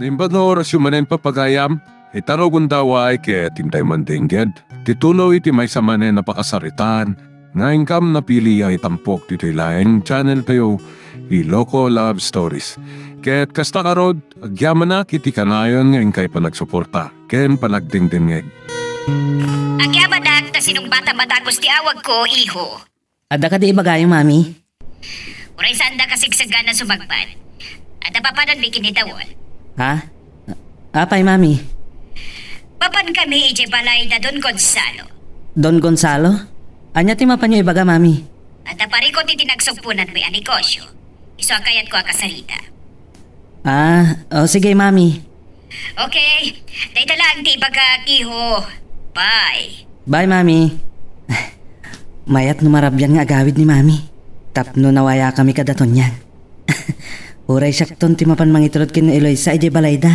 Nimbad na oras yung manen papagayam, itaro gundaway kaya tintay mandingged. Titulo iti may sa manen napakasaritan, nga ingkam napili ay tampok dito ilayang channel kayo, Iloko Love Stories. Kaya't kasta karod, agyaman na kiti kanayon ngayon kay panagsuporta, ken panagdingdingeg. Agyaman na, ta sinong bata-bata gusti awag ko, iho. Ada ka di ibagayong, mami? Uray sanda kasigsagan na sumagpan. Ada pa pa may kinitawon. Ha? Apay, mami? Papan kami ije balay na Don Gonzalo. Don Gonzalo? Anya ti mapanyo ibaga, mami? At aparikot iti nagsugpunan may anikosyo. Iso akayat ko akasarita. Sige, mami. Okay, day talang ti ibaga, iho. Bye. Bye, mami. Mayat numarabyan nga agawid ni mami. Tapno nawaya kami kadaton yan. Uray syakton ti mapan mangitulod kin Eloisa ije balayda.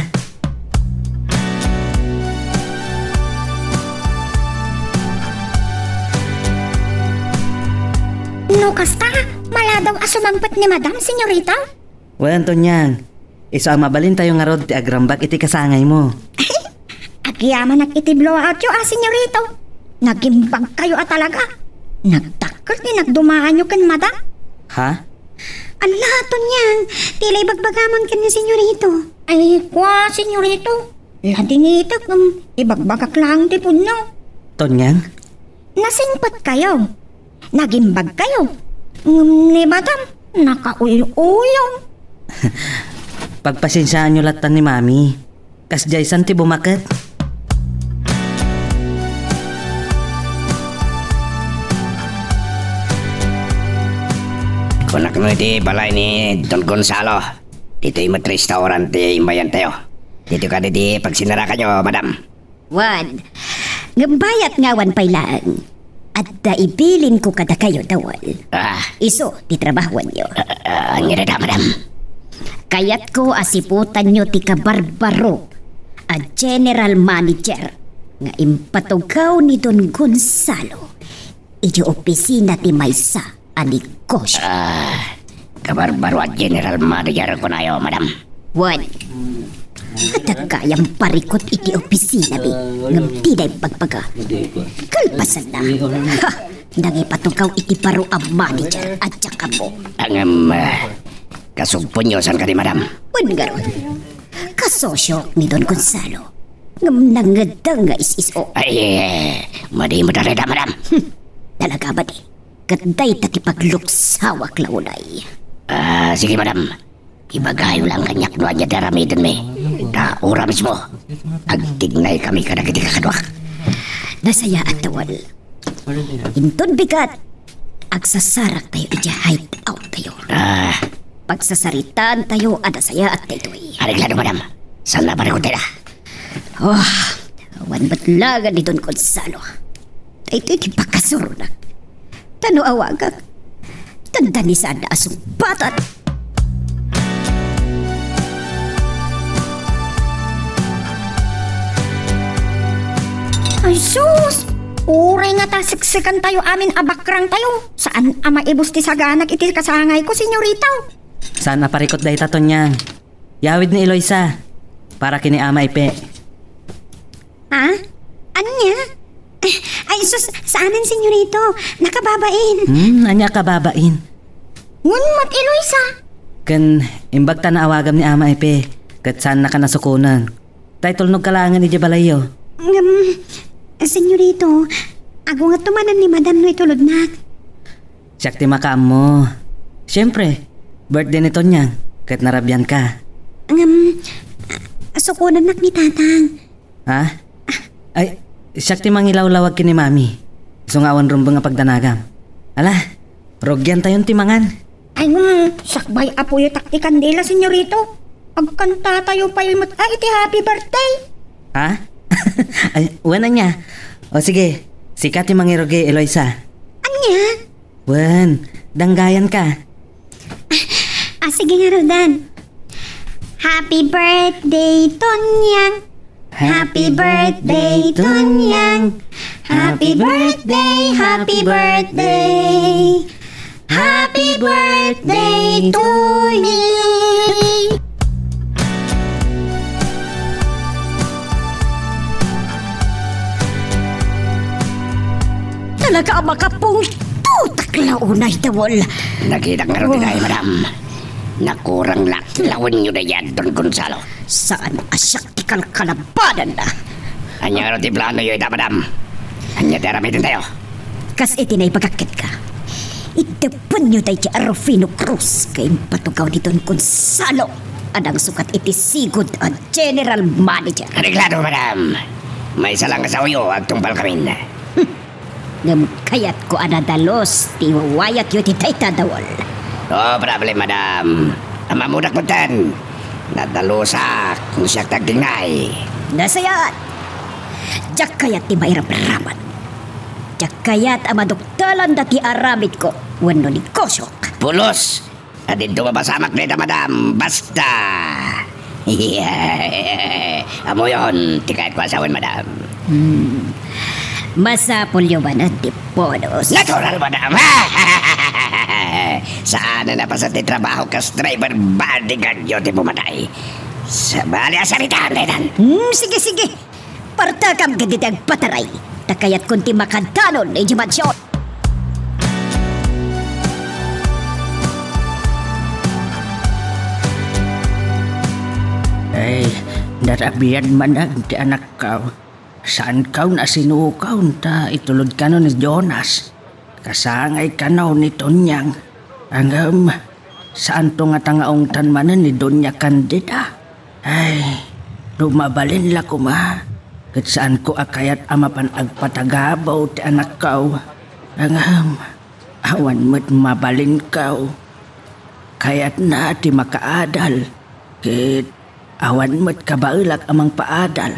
No kasta, maladaw asumangpat ni Madam, senyorita. Well, Antonyang, iso ang mabalin tayo nga rod ti agrambak iti kasangay mo. Agyaman ak iti blowout yo, senyorito. Nagimbag kayo talaga. Nagtakot ni nagdumaan yo ken Madam. Ha? Allah, Tonyang, tilay bagbagamon ken ni senyorito. Ay, kwa, senyorito. Ladingitak, ibagbagak lang ti puno. Tonyang? Nasingpat kayo. Nagimbag kayo. Ni Madam, nakauyo-uyo. Pagpasensyaan nyo latan ni mami. Kas jaysan ti bumaket. Kunak mo iti balay ni Don Gonzalo. Dito yung restaurant imbayan tayo. Dito ka diti pagsinara kanyo, madam. Wan, ngabayat ngawan pailaan. At daibilin ko kada kayo dawal. Iso, titrabahuan nyo. Ngira madam. Kayat ko asiputan nyo ti kabarbaro. A general manager. Nga impatugaw ni Don Gonzalo. Iti opisina ti maysa. Anikosyo. Kabarbaro at general manager ko na yo, madam. Wan. At kayang parikot iti opisina bi. Ngam tinay pagpaga. Kalpasan na. Ha! Nangipatugaw iti paro ang manager at saka mo. Ang kasugpon nyo saan ka ni madam? Wan garon. Kasosyo ni Don Gonzalo. Ngam nangadang nga is-iso. Ay, madi mo dareda, madam. Talaga ba di? Ganday takipagluksawa klaunay. Sige, madam. Ibagayo lang kanyak doon niya daramitin me. Na ura mismo. Agtignay kami ka na kiti kakadwak. Nasaya at tawal. Intun bigat. Agsasarak tayo iti hide out tayo. Pagsasaritaan tayo ada saya at tayo. Ariglado, madam. Saan na parikot tayo? Awan batlagan ni Don Gonzalo. Tayo iti pakasuro na. Tano awagak. Tanda ni sana asong batat. Ay sus! Uray nga ta siksikan tayo amin abakrang tayo. Saan ama ibus ti saganak iti kasangay ko, senyorita? Saan naparikot dahi Tonyang? Yawid ni Eloisa. Para kini ama ipe. Ha? Anya? Ay sus, saanan senyorito? Nakababain. Anya kababain. Ngunmat Eloisa. Ken imbag ta na awagam ni ama ipe. Kat saan na ka nasukunan. Tay tulnog kalangan ni Jabalayo. Senyorito, ako nga tumanan ni Madam no itulod na. Siyak ti makaam mo. Siyempre, birthday ni Tonyang. Kat narabyan ka. Sukunan nak ni Tatang. Ha? Ay, siyak ti mangilawlawag kini mami. Sungawan rumbang nga pagdanagam. Ala, rogyan tayon ti mangan. Ay, sakbay apo yung taktikan nila, senyorito. Pagkanta tayo pa yung iti happy birthday. Ha? Ay, wana niya. O sige, sikat ti mangiroge, Eloisa. Anya? Wan, danggayan ka. Sige nga, Rodan. Happy birthday, Tonyang. Happy birthday, Tonyang. Happy birthday, happy birthday. Happy birthday to you. talaga ang makapung tutaklaunay tawol. Nakita nga rin tayo, madam. Nakurang laklawan nyo na yan, Don Gonzalo. Saan asyak tikal kalabanan na? Anya rin plano yun, madam. Anya daramitin tayo. Kas itinay pagkakit ka. Itapan nyo tayo si Rufino Cruz kay patugaw ni Don Gonzalo. Anang sukat iti sigod ang general manager. Reglado, madam. May isa lang sa uyo, agtumbal kami. Kayat ko anadalos, tiwawayat yun itay tadawal. No problem, madam. Amamudak mo tan. Nadalusak kung siya tagdingay. Nasayat! Diyak kayat ti mairap-raman. Diyak kayat amaduktalan dati aramid ko. Wano ni Kosyok. Pulos! Adin tumabasamak nita, madam. Basta! Amo yun. Tikayat ko asawan, madam. Masapol yung ba na tiponos? Natural, madam. Saan na pa sa titrabaho kas driver bodyguard yun di pumatay? Sa bali asalitaan na yan. Sige, sige. Partakam ka dito ang pataray. Takayat kunti makadanon na idimansyon. Ay, narabiyan man na ti anak ka. Saan ka na sinukaw ta itulod ka no ni Jonas? Kasangay ka na ni Tonyang. Ang saan to nga tangaong tanmanan ni Doña Candida? Ay, lumabalin la ko ma. Kat saan ko akayat amapan agpatagabaw ti anak kaw. Ang awan mo't mabalin kaw. Kayat na ti makaadal. Kit awan mo't kabailak amang paadal.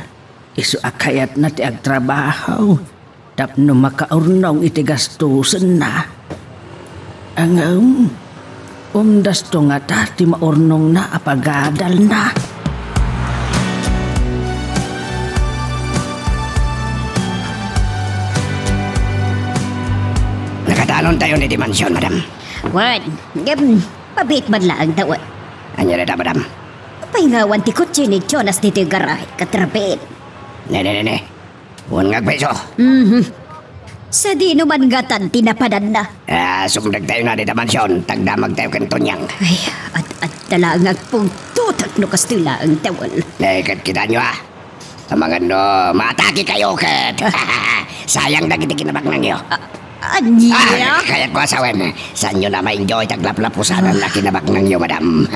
Isu akayat na ti agtrabaho. Tapno makaurnong iti gastusan na. Ang umdas to nga ta ti maurnong na apagadal na. Nakatanon tayo ni Dimansyon, madam. Wan, pabit man lang tawad. Anya na madam. Pahingawan ti kutsi ni Jonas dito yung garahe katrapin. Ne. Huwag nga beso. Sa di naman gatan tinapadan na. Sumdag tayo na di Dimansyon. Tagdamag tayo kan Tonyang. Ay, at talangag pong tutak no kastila ang tawal. Kat kita nyo Sa mga no, matake kayo kat. Sayang na kita kinabak na nyo. Anya? Kaya ko asawan. Saan nyo na ma-enjoy taglaplapusanan na kinabak na nyo, madam.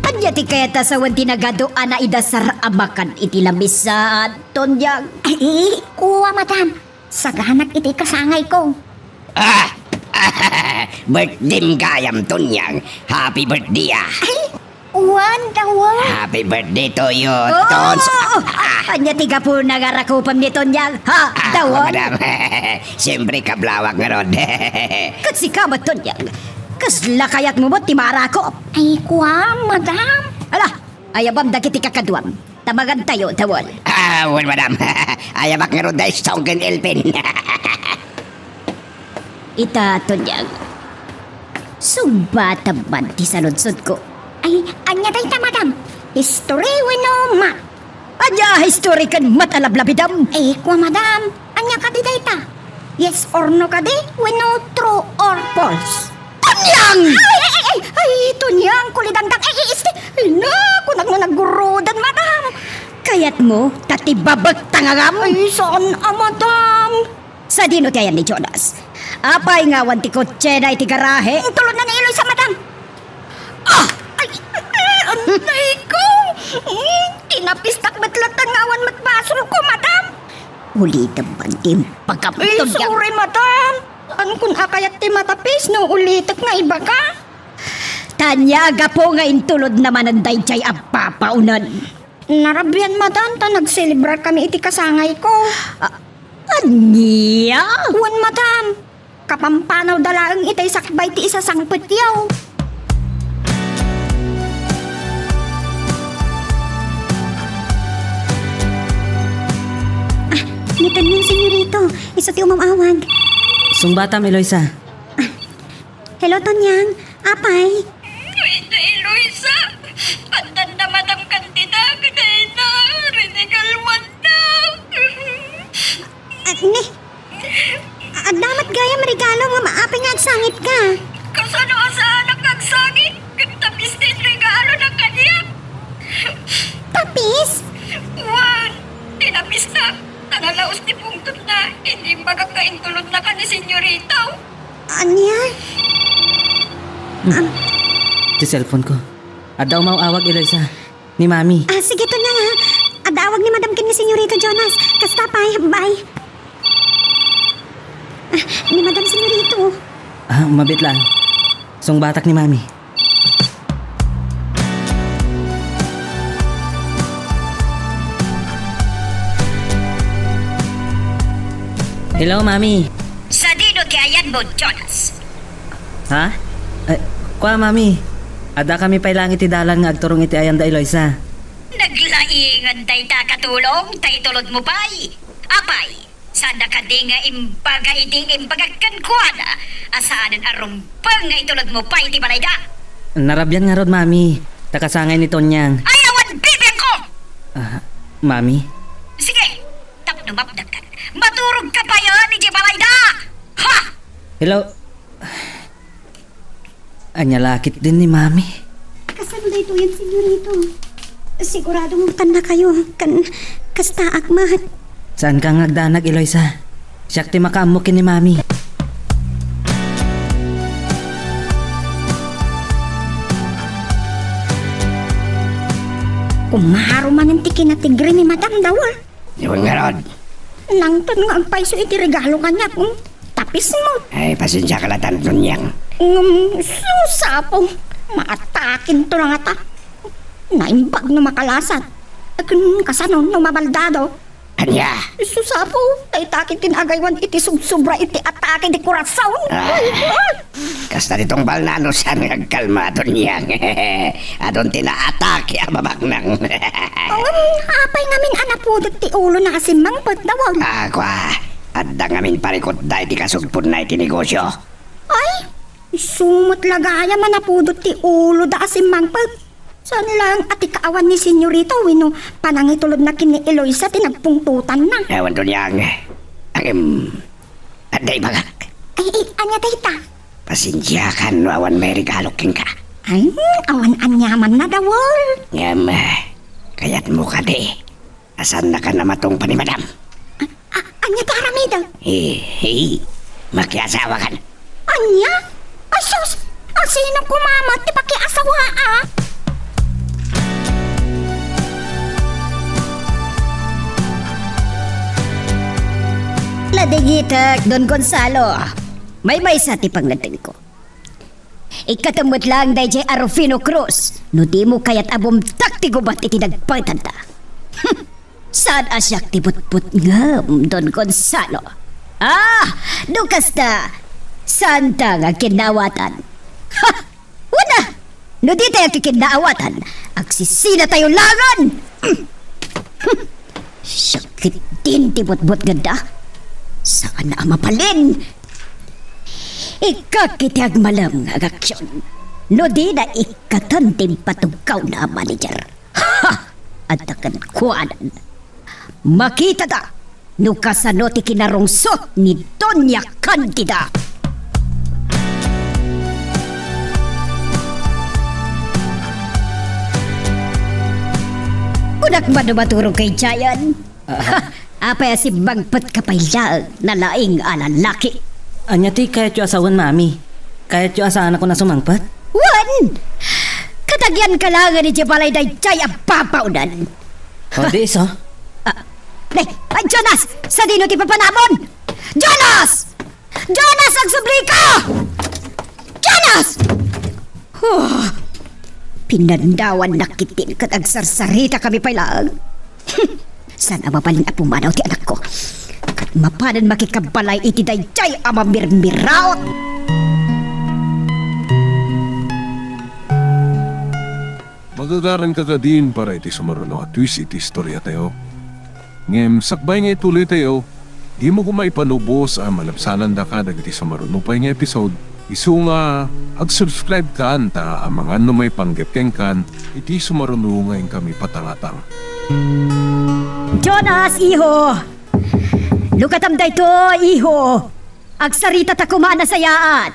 Anya ti kaya tasawan tinagado ana idasar amakan iti lamisan, Tonyang. Ay, kuwa madam. Saganak iti kasangay ko. Birthday kayam Tonyang. Happy birthday Wonderful. Happy birthday to you, Oh! Tons. Anya tiga po nagarakupam ni Tonyang, ha? Dawon? Madam. Siyempre kablawak nga ron. Kasi ka mo, Tonyang. Kasla kayat mo mo timarakop. Ay, kuwa madam. Ala, ayabam dagiti kakaduam. Tamagan tayo, tawol. Well, madam. Ayamak nga ron dahil songgan elpin. Ita, Tonyang. Sumbataman ti saludsod ko. Ay, anya day ta madam. History wino ma. Anya, historikan matalablabidam. Ay, kuwa madam. Anya ka di day ta. Yes or no ka di? Wino true or false. Tonyang! Ay, Tonyang, kulidangdang. Ay, naku, naggurudan, madam. Kayat mo, tatibabag tangagam. Ay, saan madam? Sa dino tayan ni Jonas. Apay ngawan ti kotse na iti garahe. Tulad na ni Eloy sa madam. Ay, anay ko. Tinapistak batlatan ngawan matbasol ko, madam. Uli naman tim pagkapit, Ay, Tonyang. sorry, madam. Ano kung akayat ti matapis no ulitak nga iba ka? Tanyaga po nga intulod naman ang dayjay ang papaunan. Narabyan, madam, ta nagselebrar kami iti kasangay ko. Anya? Wan, madam. Kapampanaw dalaang itay sakbay ti isa sangpet yaw. Nitan yung senyorito. Isa ti umamawag. Sungbatam, Eloisa. Hello, Tonyang. Apay. Tita Eloisa! nalaos ni Pungtot na hindi magkakaintulot na ka ni Senyorito. Anya? Ti cellphone ko. At daw mauawag Eloisa. Ni Mami. Sige to na nga. Adawag ni Madam Ken ni Senyorito Jonas. Kasta pay, bye. Ni Madam Senyorito. Mabit lang. Song batak ni Mami. Hello, Mami. Sa dino kayan mo, Jonas. Ha? Kwa, Mami. Ada kami pailang iti dalan nga agturong iti ayan da Eloisa. Naglaingan tay ta katulong, tay tulod mo pa'y. Apay, sana ka di nga imbaga iti imbagakan kuana. Asaanan arumpang nga itulod mo pa'y iti balay da. Narabyan nga rod, Mami. Takasangay ni Tonyang. Ayawan bibig ko! Mami? Sige, tapnumapdag ka. Maturog ka pa yan, iti balay da! Ha! Hello? Anya lakit din ni Mami. Kasano da ito yan, Senyorito? Siguradong tanda kayo. Kasta akmat. Saan kang agdanag, Eloisa? Siyak ti makaamukin ni Mami. Kumaro man ang tiki na tigre ni Madam Dawal. Iwan nga rod. Nangton nga ang paiso iti regalo kanya kung tapis mo. Ay, pasensya ka latan Tonyang. Susapong. Maatakin to lang ata. Naimbag na makalasat. Kasano no mabaldado. Anya? Susapo. Taitakin tinagaywan iti subsubra iti atake di kurasaon. Kasta ditong balnano siya nagkalma Tonyang. Adon tinaatake ang babaknang. Apay ngamin anapudot ti ulo na kasimang patdawag. Kwa, adda ngamin parikot da iti kasugpod na iti negosyo. Ay, sumot lagaya manapudot ti ulo da kasimang pat. Saan lang ati kaawan ni Senyorito wino panangitulod na kini Eloisa tinagpungtutan na. Ewan Tonyang. Aday bagak. Ay, anya tayta. Pasensya ka no awan may regalo king ka. Ay, awan anyaman na dawol. Ngam, kayat mo ka di. Asan na ka na matong pa ni Madam? Anya taramida. Makiasawa kan. Anya? Asus, sino kumamat ti pakiasawa Ladigitak, Don Gonzalo. May sa ti panglatin ko. Ikatamot lang day jay Arufino Cruz. No di mo kayat abom takti gubat iti nagpagtanda. Saan asyak ti putput ngam, Don Gonzalo? Dukas na. Santa nga kinawatan. Wala! No di tayo kikinawatan. Agsisina tayo langan! Sakit din ti butbut ganda. Saan na mapalin? Ikakitiag malam nga aksyon. No di na ikatantim patugkaw na manager. At takan kuanan. Makita da. No kasano ti kinarungsot ni Doña Candida. Unak madumaturong kay Jayan. Apay si bagpat kapailaag na laing alalaki. Anya ti kayat yu asawan, Mami. Kayat yu asahan ako na sumangpat. Wan! Katagyan ka lang ni Jabalay day jay apapaunan. Di so? Jonas! Sa dino ti papanamon! Jonas! Jonas ang sublika! Jonas! Pinandawan nakitin kat agsarsarita kami pailaag. Sana mapalin at pumanaw ti anak ko. Kat mapanan makikabalay iti dayjay ama mirmiraot. Magagaran ka ka din para iti sumaruno at twist iti istorya tayo. Ngem, sakbay nga ituloy tayo, di mo kumaipanubos ang malapsanan da ka dagiti sumaruno pa nga episode. Isu nga, ag-subscribe ka anta ang mga may panggepkeng kan, iti sumaruno ngayon kami patangatang. Jonas, iho! Lukatam da ito, iho! Agsarita ta kumana sayaan!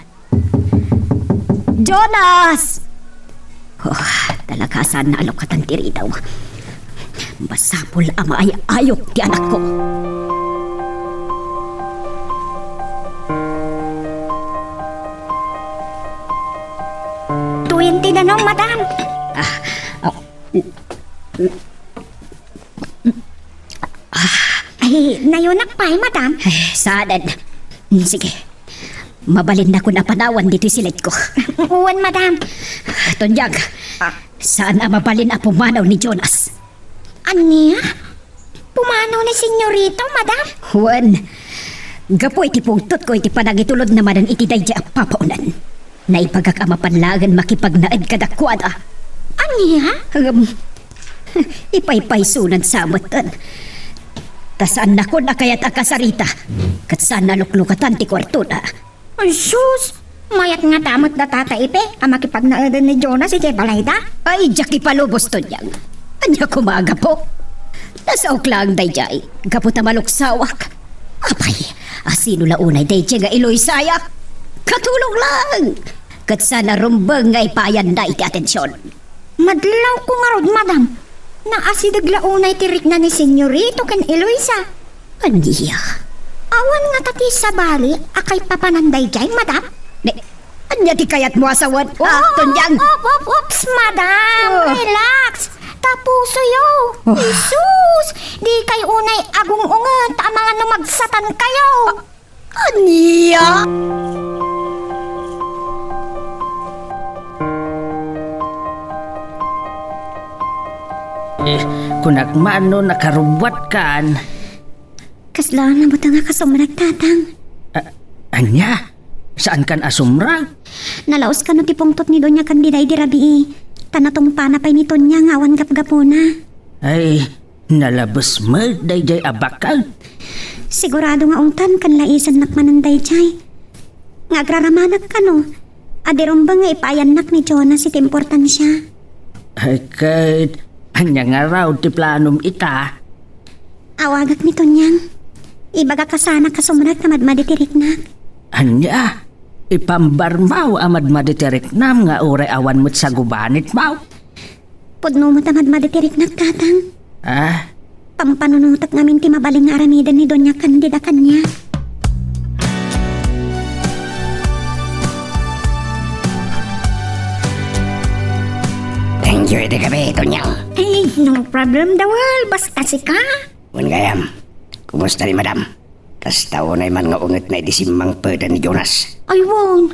Jonas! Talakasan na alok katang tiri daw. Masapol ama ay ayok ti anak ko. danong, madam. Ay, nayunak pa madam. Ay, saanan. Sige. Mabalin na ko na panawan dito silit ko. Uwan, madam. Tonyag, saan ang mabalin ang pumanaw ni Jonas? Anya? Pumanaw ni senyorito, madam? Juan, gapo iti pungtot ko iti panagitulod naman ang iti dayja ang papaunan. Naipagak ang mapanlagan makipagnaad kadakwada. Anya? Ipaypay sunad sa amatan. Tasaan na ko na kaya't akasarita. Kat saan naluklukatan ti kwarto na. Ay, sus! Mayat nga tamot na tataipe ang makipagnaadan ni Jonas si Balayda. Ay, Jackie palubos to niyang. Anya kumaga po. Nasa uklang dayjay. Kapot na maluksawak. Apay, asino launay dayjay nga iloy sayak. Katulong lang. Kat sana rumbang nga ipayan na iti atensyon. Madlaw ko nga rod, madam. Naasidag launay tirik na ni senyorito ken Eloisa. Anya? Awan nga tati sa bali, akay papananday jay, madam. Anya ti kayat mo asawan? Tonyang! Oops, madam. Relax. Tapuso yo. Jesus! Di kay unay agung-ungan ta mga numagsatan kayo. Anya? Kunagmano nakarubuat kan. Kasla na buta nga kasumrag, tatang. Anya? Saan kan asumrag? Nalaos ka no ti pungtot ni Donya Candiday di rabii. Tanatong panapay ni Tonya nga awan gapgapona. Ay, nalabas mo dayjay abakal. Sigurado nga ungtan kan laisan nakmananday jay. Nga agraramanak ka no. Adirong ba nga ipayanak ni Jonas iti importansya? Ay, kahit anya nga raw ti planom ita. Awagak ni Tonyang. Ibaga ka sana kasumrag na madmaditirik na. Anya? Ipambar mau amad maditirik nam nga uray awan mo't sa gubanit mau. Pudno mo tamad maditirik na, tatang. Ah? Pampanunutak ngamin ti mabaling nga aramidan ni Donya Candida kanya. Thank you, iti gabi, Tonyang. Ay, no problem dawal. Basta si ka. Gayam, kumusta ni madam? Kas tao na man nga unget na idisimang pwede ni Jonas. Ay, won.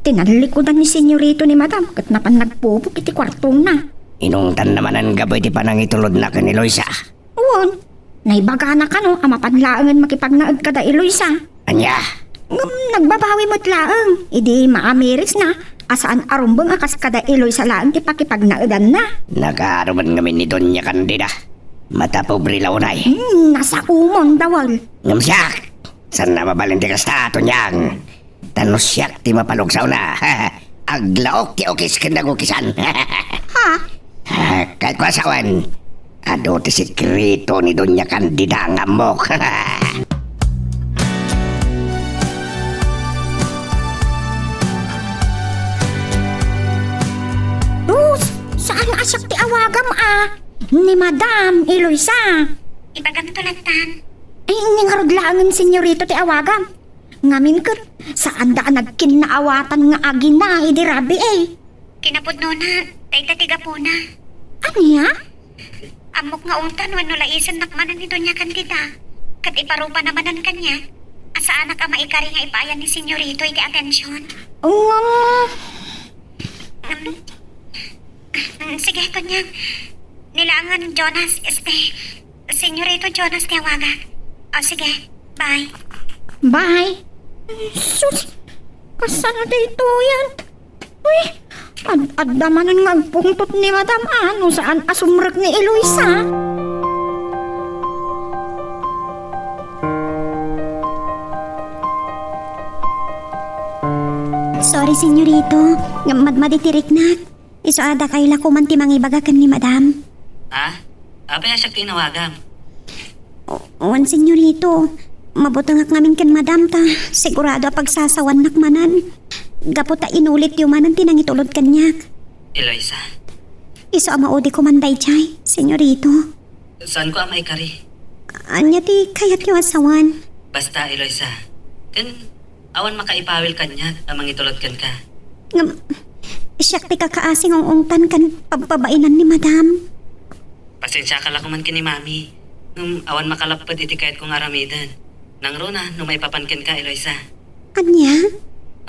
Tinalikodan ni senyorito ni madam. Kat napan nagpupok iti kwartong na. Inungtan naman ang gabi ti panangitulod na ka ni Loisa. Won. Naibaga na ka no. Ang mapanlaangan makipagnaag ka da Eloisa. Anya? Nagbabawi mo't laang. Idi maamiris na. Asaan arumbang akas kada Eloisa laang ti pakipagnaadan na. Nagaaruman kami ni Donya Candida. Mata pobre launay. Nasa umon dawal. Ngamsyak! San na mabalinti ka sa Tonyang? Tanusyak ti mapalugsaw na. Aglaok ti okis kandagukisan. Ha? Kahit ko asawan, ado ti sikrito ni Donya Candida ang amok. Rus, saan asyak ti awagam ni Madam Eloisa? Ibagang tulatan. Ay, ningarudlaangan senyorito ti awagam. Ngamin kat, saan daan nagkinaawatan nga agi na, idirabi Kinapudno na, tiga po na. Anya? Amok nga untan, wano laisan nakmanan ni Donya Candida. Kat iparupa naman ang kanya. Asaan ka maikari nga ipayan ni senyorito iti atensyon. Sige, Tonya. Nilangan Jonas, senyorito Jonas tiawaga. O sige, bye. Bye. Sus, kasano dito yan? Uy, ad-adamanan nga pungtot ni Madam ano saan asumrag ni Eloisa. Sorry, senyorito. Madmaditirik na. Isaada kayo lakuman ti mangibagakan ni Madam. Apa yang siya tinawagan? Wan, senyorito. Mabutangak namin kan Madam ta. Sigurado pagsasawan nakmanan. Gaputa inulit yung manan tinangitulod kanyak. Eloisa? Iso amaudi ko manday chay, senyorito. Saan ko ang maikari? Anya ti kayat yung asawan. Basta, Eloisa. Kan awan makaipawil kanya ang mangitulod kan ka. Siyak ti kakaasing ang ungtan kan pagpabainan ni madam. Pasensya ka lang kuman kini mami. Awan makalapad iti kahit kong aramidan. Nang rona, may papankin ka, Eloisa. Anya?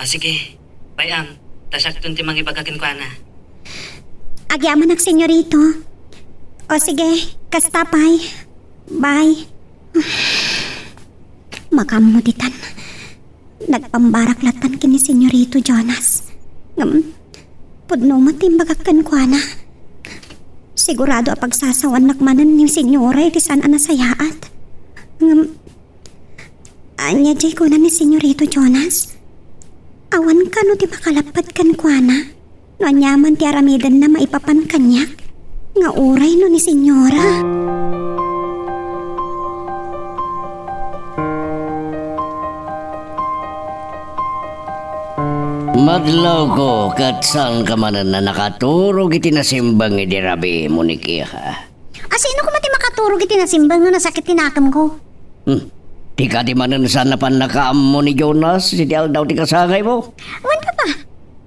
Sige. Bayam, tasyak dun ti mangibagakin ko na. Agyaman ak senyorito. O sige, kastapay. Bye. Makamuditan. Nagpambaraklatan kini senyorito Jonas. Pudno matimbagakan ko na. Sigurado apagsasawan nakmanan ni senyora iti saan anasayaat. Anya jay ko na ni senyorito Jonas. Awan ka no ti makalapad kan ko na. No anyaman ti aramidan na maipapan kanyak. Nga uray no ni senyora. Madlaw ko, kat saan ka man na nakaturog iti nasimbang iti rabi mo ni Kiha. Sino ko mati makaturog iti nasimbang no nasakit tinakam ko? Di ka di manan saan na pan nakaam mo ni Jonas, si di daw ti kasangay mo. Awan pa pa.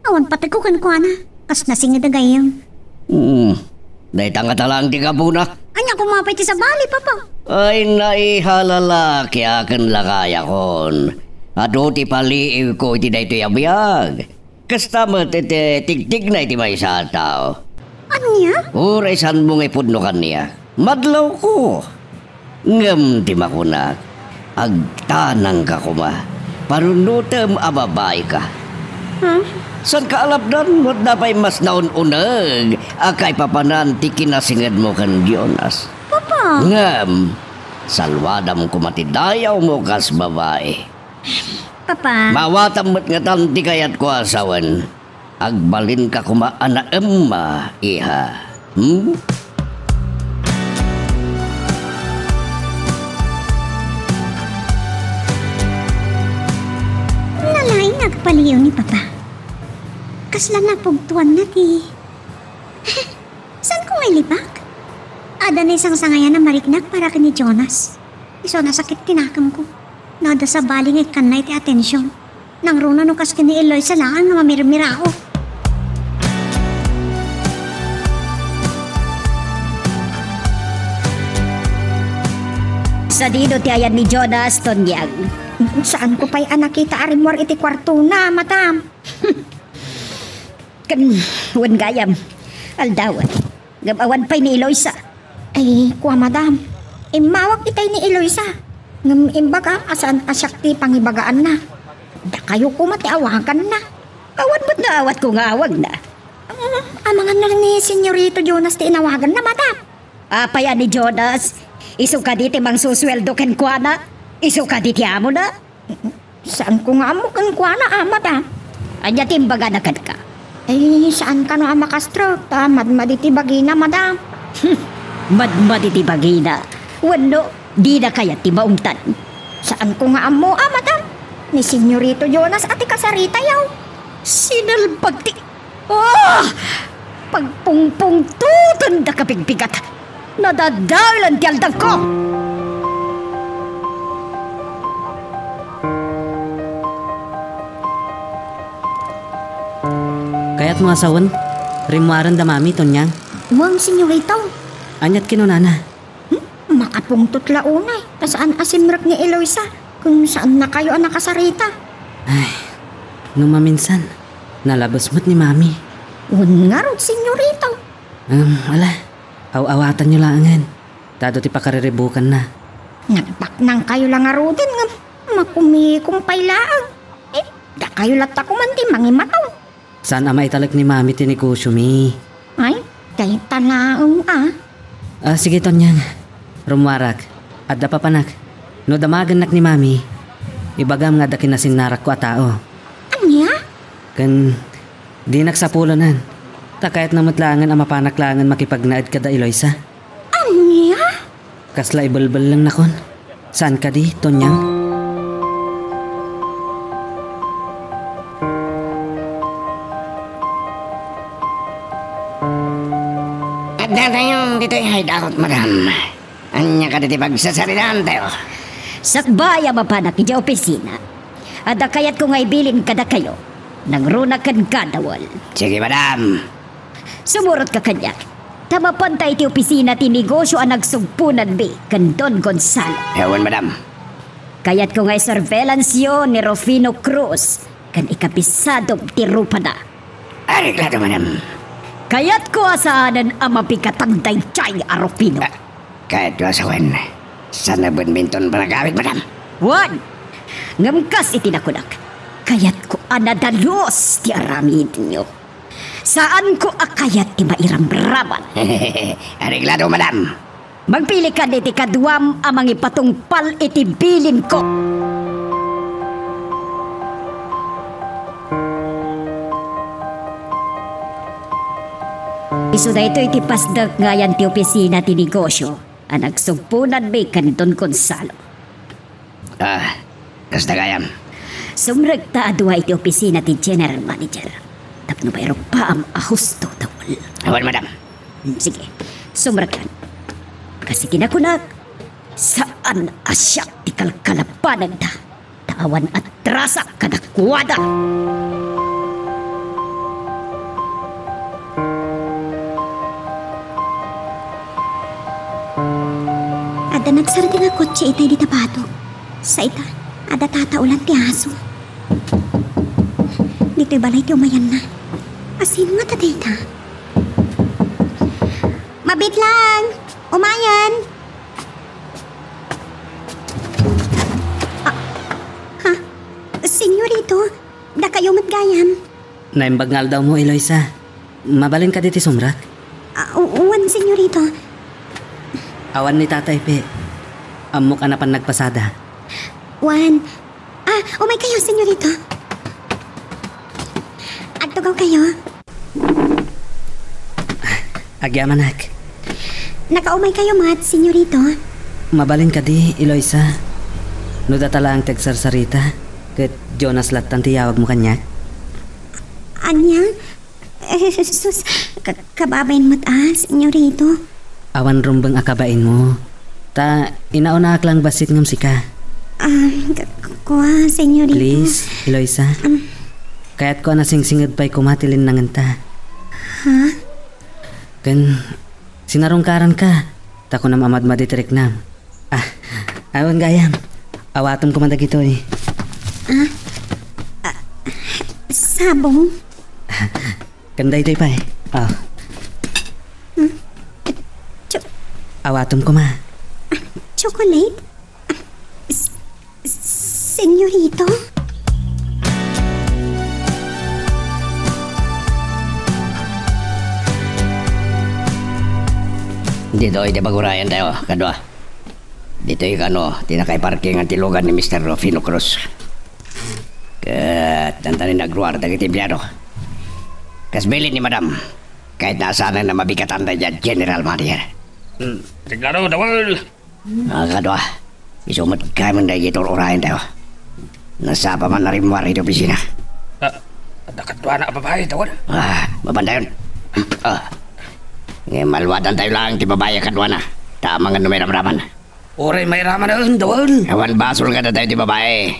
Awan pati ko kan na. Kas nasingid na gayang. Dahil tanga-talang ti kabuna. Anya kumapay ti sa bali, papa. Ay naihalala kaya kan lakaya kon. Ado ti paliiw ko iti da ito yabiyag. Kastamat iti tigtig na iti may sa tao. Anya? Uray saan mo ngay pudno kaniya. Madlaw ko. Ngam ti makunak. Agtanang ka kuma. Parunutem ababay ka. San ka alapdan mo na pa'y mas naun-unag. Akay papanan ti kinasingad mo kan Jonas. Papa. Ngam. Salwadam kumatidayaw mo kas babae. Papa. Mawatam mo't nga tanti kayat ko asawan. Agbalin ka kumaana emma, iha. Nalaing nagpaliw ni papa. Kasla na pugtuan na ti. Saan ko ngay libak? Ada na isang sangayan na mariknak para kini Jonas. Iso nasakit tinakam ko. Nada sa baling ay kanay ti atensyon. Nang runa no kas kini Eloy sa langan nga mamirmirao. Sa dino ti ayan ni Jonas, Tonyang. Saan ko pa'y nakita arimwar iti kwarto na, matam? Kan, wan gayam. Aldawat. Gabawan pa'y ni Eloisa. Ay, kuwa madam. Imawag itay ni Eloisa. Ngam imbaga asaan asyakti pangibagaan na. Da kayo kumati awagan na. Awan mo't na awat ko nga awag na. Amangan na lang ni Senyorito Jonas ti inawagan na, madam. Apaya ni Jonas. Iso ka diti mang susweldo ken kuana. Iso ka diti amo na. Saan ko nga mo kan kuana, madam? Anya timbaga na ka. Ay, saan ka no makastroke? Madmad iti bagina, madam. Madmad iti bagina. Wano, di na kaya ti maungtan. Saan ko nga amo, madam? Ni Senyorito Jonas ati kasarita yaw. Sinalbag ti... Pagpungpung tutan da kapigbigat. Nadadalan ti aldag ko. Kaya't mga asawan, rimuaran da mami, Tonyang. Uwang Senyorito. Anyat kinunana. Makapungtot launay. Kasaan asimrak ni Eloisa. Kung saan na kayo ang nakasarita. Ay, numaminsan, nalabas mo't ni mami. Nga rod, Senyorito. Ala, awatan nyo langan. Dado ti pakariribukan na. Nagpak nang kayo lang nga rodin nga makumikumpay laang. Da kayo lata kumanti mangimataw. Saan ama italak ni mami tinegosyo mi? Ay, kay talaong Sige Tonyang, rumwarak. At da papanak. No damagan nak ni mami, ibagam nga da kinasinarak ko a tao. Anya? Kan, di naksapulonan. Takayat na matlangan ang mapanaklangan makipagnaad ka da Eloisa. Anya? Kasla ibalbal lang nakon. Saan ka di, Tonyang? At datayon dito'y hideout, madam. Anya ka diti pagsasaritaan tayo. Sakbaya mapanak iti opisina. Ada kayat ko nga ibilin kada kayo. Nangruna kan kadawal. Sige, madam. Sumurot ka kanya. Tamapantay ti opisina ti negosyo ang nagsugpunan bi kan Don Gonzalo. Ewan, madam. Kaya't ko nga'y surveillance yun ni Rufino Cruz kan ikapisado ti rupa na. Areglado, madam. Kaya't ko asaanan ang mapikatang dayjay a Rufino. Kahit wasawan, sana badminton pa nagamit, madam. Wan! Ngamkas itinakunak. Kaya't ko anadalos ti aramid nyo. Saan ko akayat ti mairamraman? Areglado, madam. Magpili ka iti kadwam amang ipatungpal iti bilin ko. Iso na ito iti pasdag ngayan ti opisina ti negosyo ang nagsugpunan may kan Don Gonzalo. Kasta gayam. Sumragta adwa iti opisina ti general manager. Tapno bayro pa am ahusto tawal. Ewan, madam. Sige, sumragan. Kasi kinakunak, saan asyak ti kalkalapanan da. Tawan at trasak kadakwada. Ada nagsara nga kotse itay di tapato. Sa ita, ada tataulan ti aso. Dito'y balay ti umayan na. Asin nga tatay ta? Mabit lang! Umayan! Ha? Senyorito, da kayo matgayam. Naimbagngal daw mo, Eloisa. Mabalin ka diti sumrak. Uwan, senyorito. Awan ni Tatay Pe. Amo ka na pan nagpasada. Juan. Umay kayo, senyorito. Agtugaw kayo. Agyamanak. Nakaumay kayo, mat, senyorito. Mabalin ka di, Eloisa. No datala ang tagsarsarita. Kat Jonas Latan tiyawag mo kanyak. Anya? Sus, kababain mo't senyorito. Awan rumbang akabain mo. Ta, inauna lang basit ngam sika. Kuha, senyorito. Please, Eloisa. Kaya't ko na singsingad pa'y kumatilin nanganta. Ha? Kan, sinarungkaran ka. Tako na mamadmaditirik nam. Awan gayam. Awatom ko mandag ito eh. Sabong? Kanday ito'y pa eh. Awatom ko ma. Chocolate? Senyorito? Dito ay bagurayan tayo, kadwa. Dito ay tinakay parking ang tilugan ni Mr. Rufino Cruz. Kat tantanin nagruar dagiti empleyado. Kasbilin ni madam, kahit nasaan na mabikatan na dyan, General Manager. Reglado, dawal. Kadwa, isumot ka man dahil ito urayan tayo. Nasa pa man na rin mo rin opisina. Nakatwa na babae, dawal. Mabanda yun. Ngayon malwadan tayo lang, ti babae kadwa na. Tama nga numiramraman. Oray may raman na yun, dawal. Ewan basol ka na tayo, ti babae.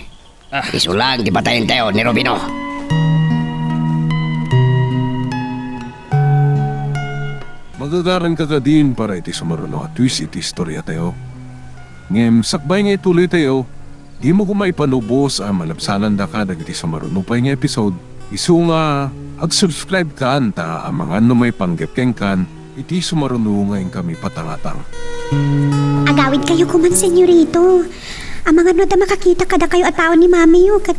Iso lang, ti patayin tayo ni Rubino. Magagaran ka din para iti sumaruno at twist iti istorya tayo. Ngem, sakbay nga ituloy tayo, di mo kumaipanubos ang malabsanan da ka dagiti sumaruno pa nga episode. Isu nga, ag-subscribe ka ta ang mga may panggepkeng kan, iti sumaruno ngayon kami patangatang. Agawid kayo kuman, senyorito. Ang mga da makakita kada kayo at tao ni mami yo, kat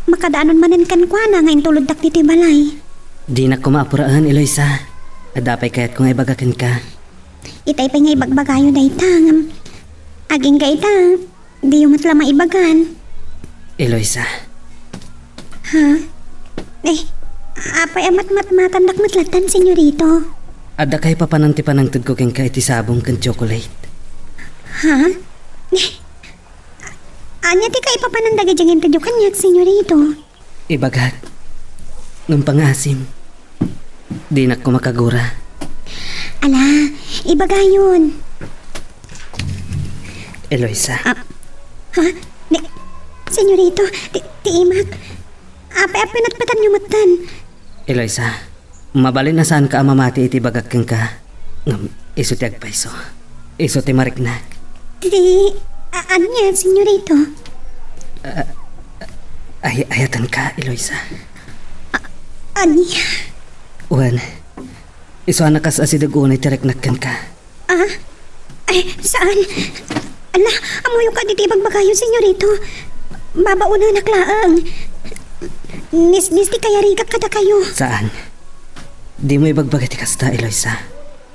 makadaanon manan kan kwa na ngayon tulod dak dito balay. Di na kumaapuraan, Eloisa. Adapay kaya't kung ibagakan ka. Itay pa nga ibagbagayo da itang. Aging ka ita, di yung matla maibagan. Eloisa. Ha? Apay amat-mat-matan matlatan, senyorito. Ada kay papanantipan ng tudko keng ka iti sabong kan chocolate. Ha? Anya ti ka ipapanandaga dyan yung kanyak, senyorito. Ibagat. Nung pangasim. Di na ko makagura. Ala, ibagayon. Eloisa. Ha? Senyorito, ti imak. Apa pinatpatan niyo matan? Eloisa, mabalin na saan ka amamati iti bagakeng ka. Ngam, iso ti agpaiso. Iso ti marikna. Anya, senyorito? Ayatan ka, Eloisa. Anya? Uwan, iso anak kas asidagunay ti reknakkan ka. Saan? Ala, amoy ka diti bagbagayo, senyorito. Babauna naklaang. Nis di kaya rigak kada kayo. Saan? Di mo ibagbagat ti kasta, Eloisa.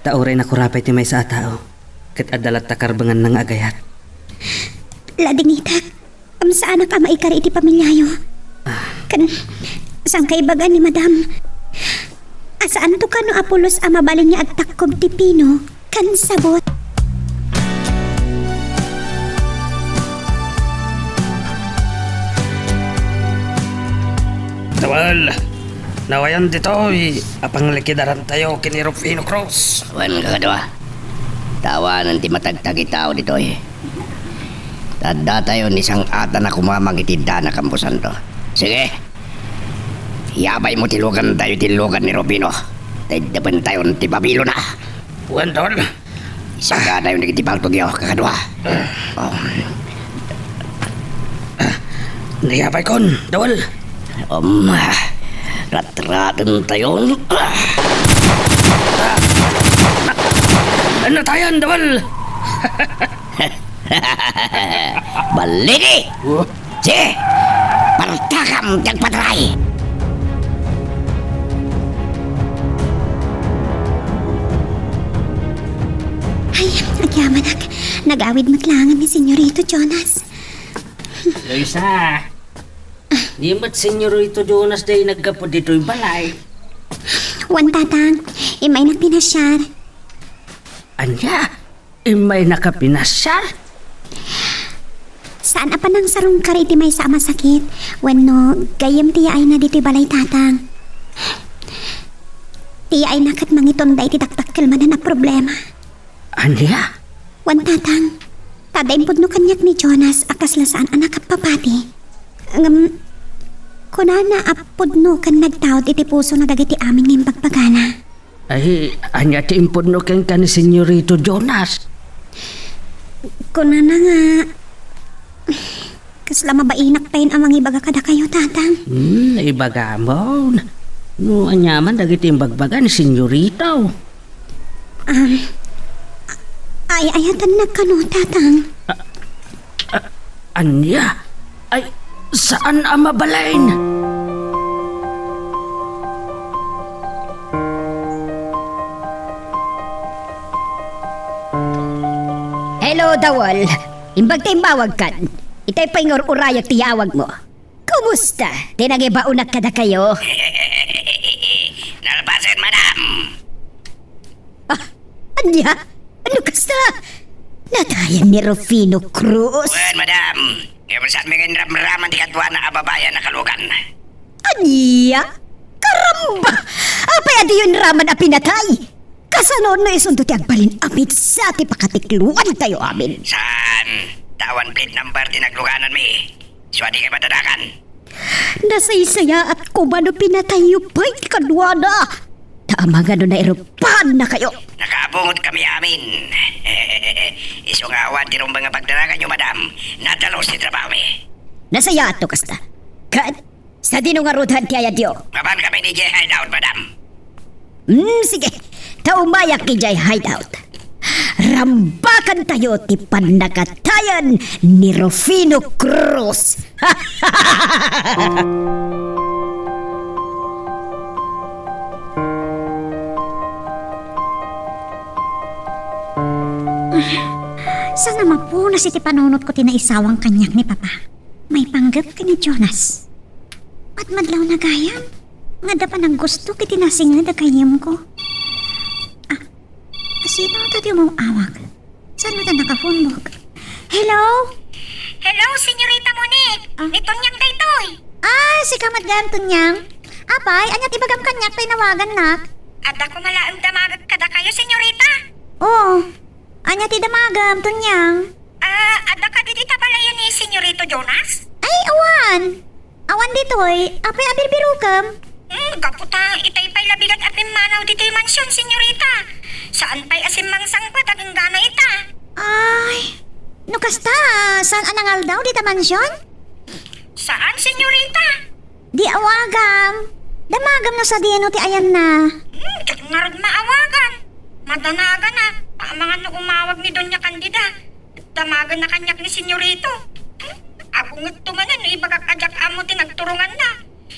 Tauray na kurapay ti may sa tao. Kat adalat takarbangan ng agayat. Ladingitak, saan ka maikari iti pamilyayo? Kan, saan kaibagan ni madam? Asaan to ka no Apolos mabalin niya agtakkob ti Pino? Kan sabot. Tawal, nawayan dito'y apanglikidaran tayo kini Rufino Cruz. Wan ka kadwa. Tawanan ti matagtag tao dito eh. Tanda tayo ni sang ata na kumamagitida na kampusan to. Sige. Yabay mo tilugan tayo tilugan ni Rufino. Tadapan tayo ti Babilo na. Wan, Tawal. Isa ka tayo nagitipaltog yaw kakadwa. Nayabay kon, Tawal. Rat-ratan tayo. Ano tayan, Tawal? Baligi! Sige! Partakam tagpatray! Ay, nagyamanak. Nag-awid matlangan ni Senyorito Jonas. Loisa, di mat Senyorito Jonas day naggapo dito'y balay. Wan tatang, imay na pinasyar. Anya, imay nakapinasyar? Saan apa nang sarong kari iti may sa masakit? Wano, gayam tiya ay na dito'y balay tatang. Tiya ay nakat mangiton da iti taktakkel manan na problema. Anya? Wan tatang, tadaim pud no kanyak ni Jonas akas lasaan anak kapapati. Kunana apod no kan nagtaod iti puso na dagiti amin ngayong pagpagana. Ay, anya ti impod no ken ka ni Senyorito Jonas. Kunana nga, kasla mabainak pa yun amang ibaga kada kayo tatang. Ibaga mo. No, anyaman dagiti imbagbaga ni Senyorito. Ayatan na kano tatang. Anya? Ay, saan ang mabalain? Hello, Dawal. Imbag tayo mawag kan. Itay pa yung urayak tiyawag mo. Kumusta? Tinagibaunak kada kayo? Nalpasan, madam! Anya? Ano kasta? Natayan ni Rufino Cruz. Wan, madam! Kaya saan may ramraman di katwa na ababayan na kalugan. Anya? Karamba! Apay adi yun raman a pinatay? Kasanoon na isundo ti agbalin amit sa ti pakatikluan tayo amin. Saan? Tawan plate number tinagluganan mi. Suwadi kay matadakan. Nasaysaya at kumano pinatayo pa'y kadwa na. Tama nga na irupan na kayo. Nakabungot kami amin. Isungawan tirong mga pagdaragan nyo, madam. Natalos ni trabaho mi. Nasaya ato kasta. Kan, sa dinungarudhan ti ayadyo. Maban kami ni Jay Hideout, madam. Sige, taumayak ki Jay Hideout. Rambakan tayo ti panagatayan ni Rufino Cruz. Sana mapunas iti panunot ko tinaisawang kanyak ni Papa. May panggap ka ni Jonas. At madlaw na gayam. Nga da pa ng gusto kiti nasing na kayam ko. Sino ito mong awag? Saan mo ito naka-phone book? Hello? Hello, Senyorita Monique. Ito niyang daytoy. Si kamadgam to niyang. Apay, anyat ibagam kanyak tinawagan nak. At ako malaang damagag kada kayo, Senyorita. Oo. Anyat idamagam to niyang. Ada ka didi tabalayan ni Senyorito Jonas? Ay, awan. Awan ditoy, apay abir-birukam. Kaputa, itay pa'y labigat at manaw dito'y mansyon, senyorita. Saan pa'y asimmang sangpat at ang gana ita? Ay, no kasta, saan anangal daw dita mansyon? Saan, senyorita? Di awagam. Damagam no sa diyan ti ayan na. Ngarod maawagan. Madanagan na. Paamangan no umawag ni Doña Candida. Damagan na kanyak ni senyorito. Ako ngit tumanan, ibagakajak amo tinagturungan na.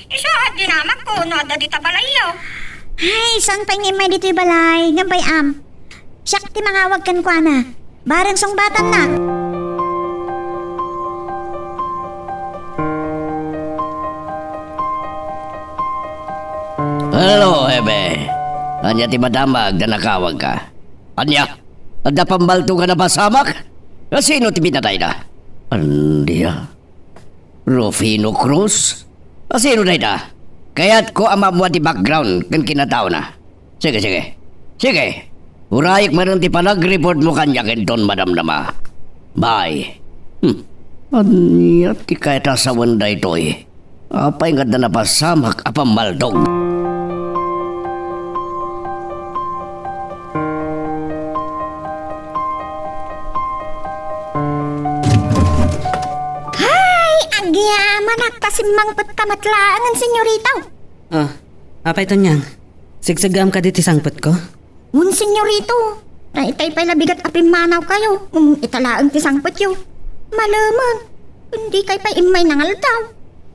Iso, dinamag ko, no, ada dita balayo. Ay, saan pa may dito'y balay? Gambay Siyak ti mangawag kan kwa na. Barang song batan na. Hello, Hebe. Anya ti madamag na nakawag ka. Anya, ada pambalto ka na pasamak? Sino ti pinatay na? Andiya. Rufino Cruz? Sino na ita? Kaya't ko ama mo ti background kan kinatao na. Sige. Sige. Urayik meron ti panag-report mo kanya kinton madam nama. Bye. Anya ti kahit asawan da ito eh. Apay nga na napasamak apamaldog. Managpasimmang patkamatlaangan, senyorita. Apay to niyang. Sigsagam ka diti sangpot ko? Senyorito. Naitay pa'y labigat apimanaw kayo. Italaang ti sangpot yo. Malaman. Hindi kay pa'y imay nangal daw.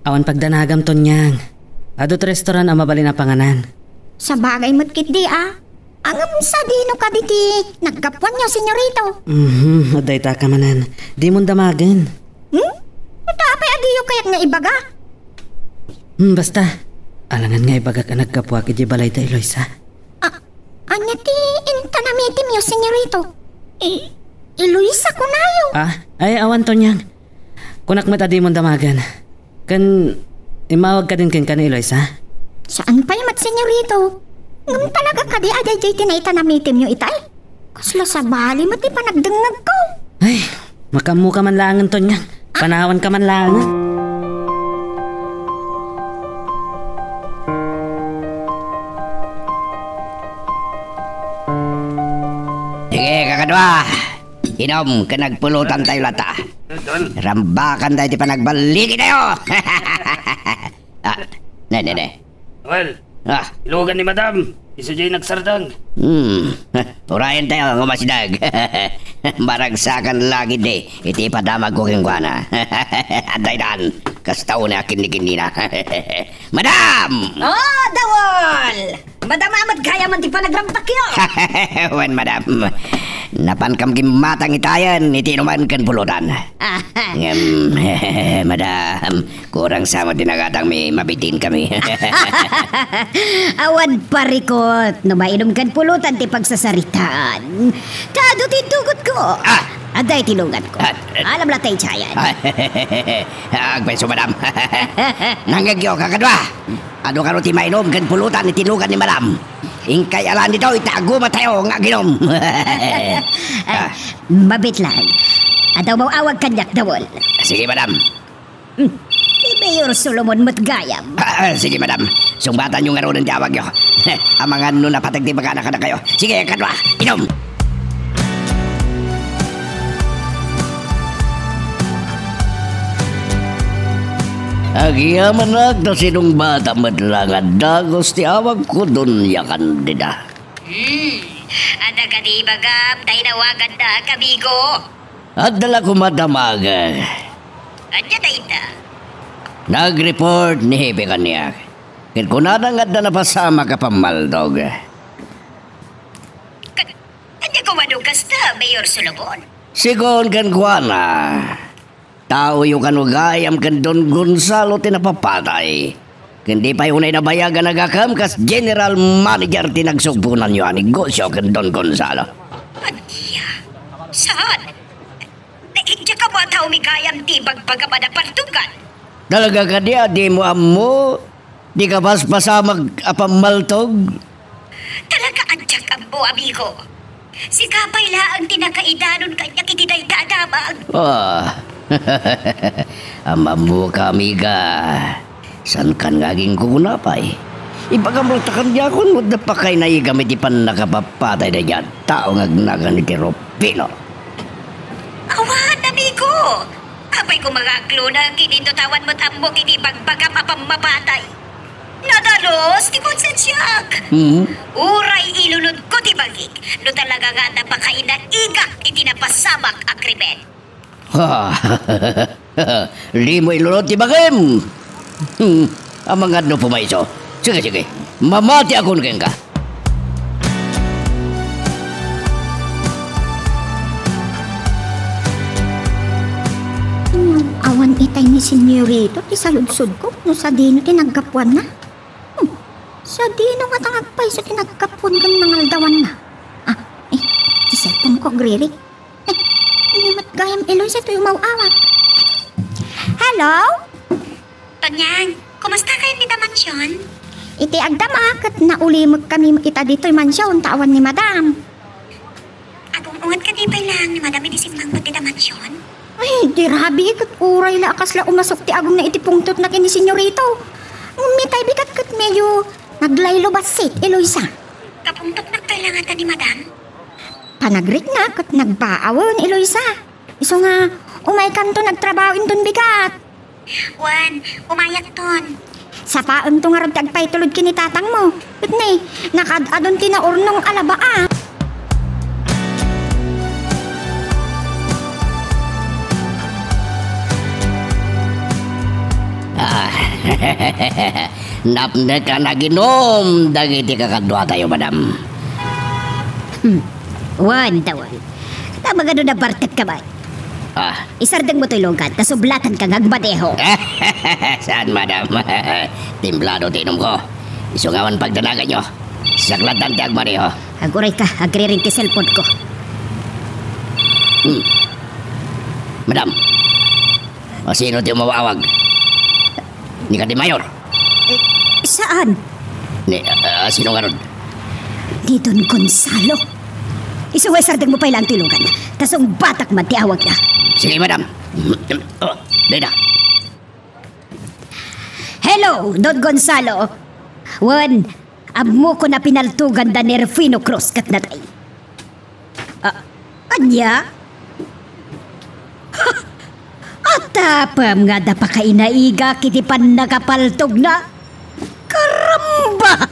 Awan pagdanagam to niyang. Adot restoran ang mabali na panganan. Sa bagay mo't kit di Angam sa dino ka diti. Nagkapuan niyo, senyorito. Aday ta ka manan. Di mo damagan. Tapay adiyo kaya't nga ibaga. Basta. Alangan nga ibaga ka nagkapwa kiti balay ta Eloisa. Anya ti intanamitim yo, senyorito. Eloisa ko na yo. Ay awan to niyang. Kunak mata di mo damagan. Kan imawag ka din kan Eloisa? Saan pa yamat, senyorito? Ngam talaga ka di aday jay tinaitanamitim yo itay. Kasla sa bali mati pa nagdengag ko. Ay, makamu ka man langan to niyang. Panawan ka man langan. Sige, kakadwa. Inom, ka nagpulutan tayo lata. Rambakan tayo di pa nagbaligi tayo. Ne. Well, ilugan ni madam. Isa dyan nagsardang. Urayan tayo, ngumasidag. Maragsakan lagi di. Iti padamag ko kingwana. Antay daan. Kastaw na kinikin na. Madam! Dawol! Madam amat kaya man ti panagramtak yun. Wen, madam. Napankam kimatang itayan, iti naman kan pulutan. Madam, kurang sama tinagatang may mabitin kami. Awan parikot, no mainom kan pulutan ti pagsasaritaan. Kado ti dugot ko. Aday tilungan ko. Alam la tayo chayan. Agpeso, madam. Nangyagyo, kakadwa. Ano ka ti mainom kan pulutan itinugan ni madam. Ingkay alam dito, itago matayo nga ginom. Mabit lang. Adaw mo awag kanyak, Dawol. Sige, madam. Si Mayor Solomon matgayam. Sige, madam. Sumbatan yung nga rin ang tawag nyo. Amangan nun na patagtibaga na kayo. Sige, kadwa, inom. Agyaman na sinong bata madlangan dagos ti awag ko dun ya Candida. Ada ka di bagam, tayo nawagan na, kamigo. At dala ko madamaga. Anya na ita? Nag-report ni Hebe kaniya. Kaya kunadang at na napasama ka pamaldog. Anya kumadugas na, Mayor Solomon? Sigon kan kuana. Tao yung kanugayam kan Don Gonzalo tinapapatay. Hindi pa yun ay nabayagan nagakam kas General Manager tinagsugpunan nyo ang negosyo kan Don Gonzalo. Anya? Saan? Nainja ka mo at humigayam tibag pagkapadapaltugan? Talaga ka di mo amo? Di ka paspasamag apamaltog? Talaga anjak ang mo, amigo. Si Kapay laang tinakaidanon kanya kitiday kadamag. Amamu kami ka. San kan ngaging kukunapay? Ipagamultakan niya akong mudda pa kay naigamit ipan nakapapatay na niya tao ngagnagan ni Teropino. Awan, amigo! Apay ko magaklo na kinintutawan mo't amok iti bagbagam apang mapatay. Nadalos, ti konsensyak. Uray ilunod ko ti bagik. No talaga nga napakaina igak iti napasamak ang krimen. Limo ilunod ti bagim. Amang adno pumaiso. Sige, mamati ako ng ka. Awan itay ni senyorito ti saludsod ko no sa dino tinagkapuan na. Sa dino nga tangagpay sa tinagkapuan kan nangaldawan na. Ti cellphone ko agririk. Hindi matgayam Eloy sa tuyo mawawag. Hello? Tonyang, kumusta kayo ni Mansyon? Iti agdama kat naulimot kami ita dito'y mansyon tawan ni madam. Agong ungat ka di ba lang ni Madam inisimang mo ti Mansyon? Ay, di rabi kat uray la akas la umasok ti agong na iti pungtot na kini senyorito. Mitay bigat kat medyo naglaylo basit Eloisa. Kapungtot nagkailangan ka ni Madam? Panagrik na kat nagbaawon Eloisa. Iso nga, umay kanto nagtrabaho inton bigat. Wan, umayak ton. Sa paon to nga rab tagpay tulod kinitatang mo. But ne, nakadadon tinaurnong alabaa. Napne ka naginom, dagiti kakadwa tayo, madam. Wan, tawan. Tama nga doon na bartet ka ba? Isardang mo to'y lungkat, kasublatan kang agbadeho. Saan, madam? Timplado tinom ko. Isungawan pagdanagan nyo. Saklatan ti agmaneho. Aguray ka, agriring ti cellphone ko. Madam, o sino ti umawawag? Ni ka di mayor? Saan? Ni, sino nga ron? Ni Don Gonzalo. Isungay sardang mo pa ilang tulungan. Tasong batak man ti awag na. Sige, madam. Dada. Hello, Don Gonzalo. Wan, amo ko na pinaltugan da ni Rufino Cruz kat natay. Anya? Atapam nga da pa kainaiga kiti pan nakapaltog na. Karamba!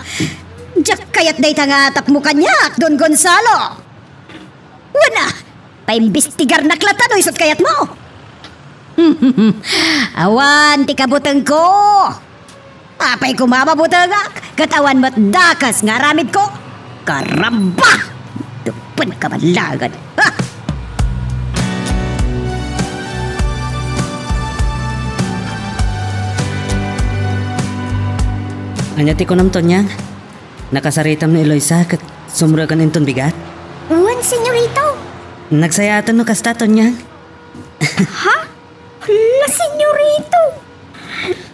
Diyak kayat day tangatap mo kanyak, Don Gonzalo. Wana, paimbestigar na klatan o isot kayat mo. Awan, ti kabutang ko. Apay kumamabutangak, katawan mo't dakas nga ramid ko. Karamba! Dupan ka manlagan. Ha! Anyati ko namton niyang. Nakasaritam ni Eloisa kat sumurakan inton bigat. Uwan, senyorito. Nagsayatan no kastaton niyang. Ha? La, senyorito.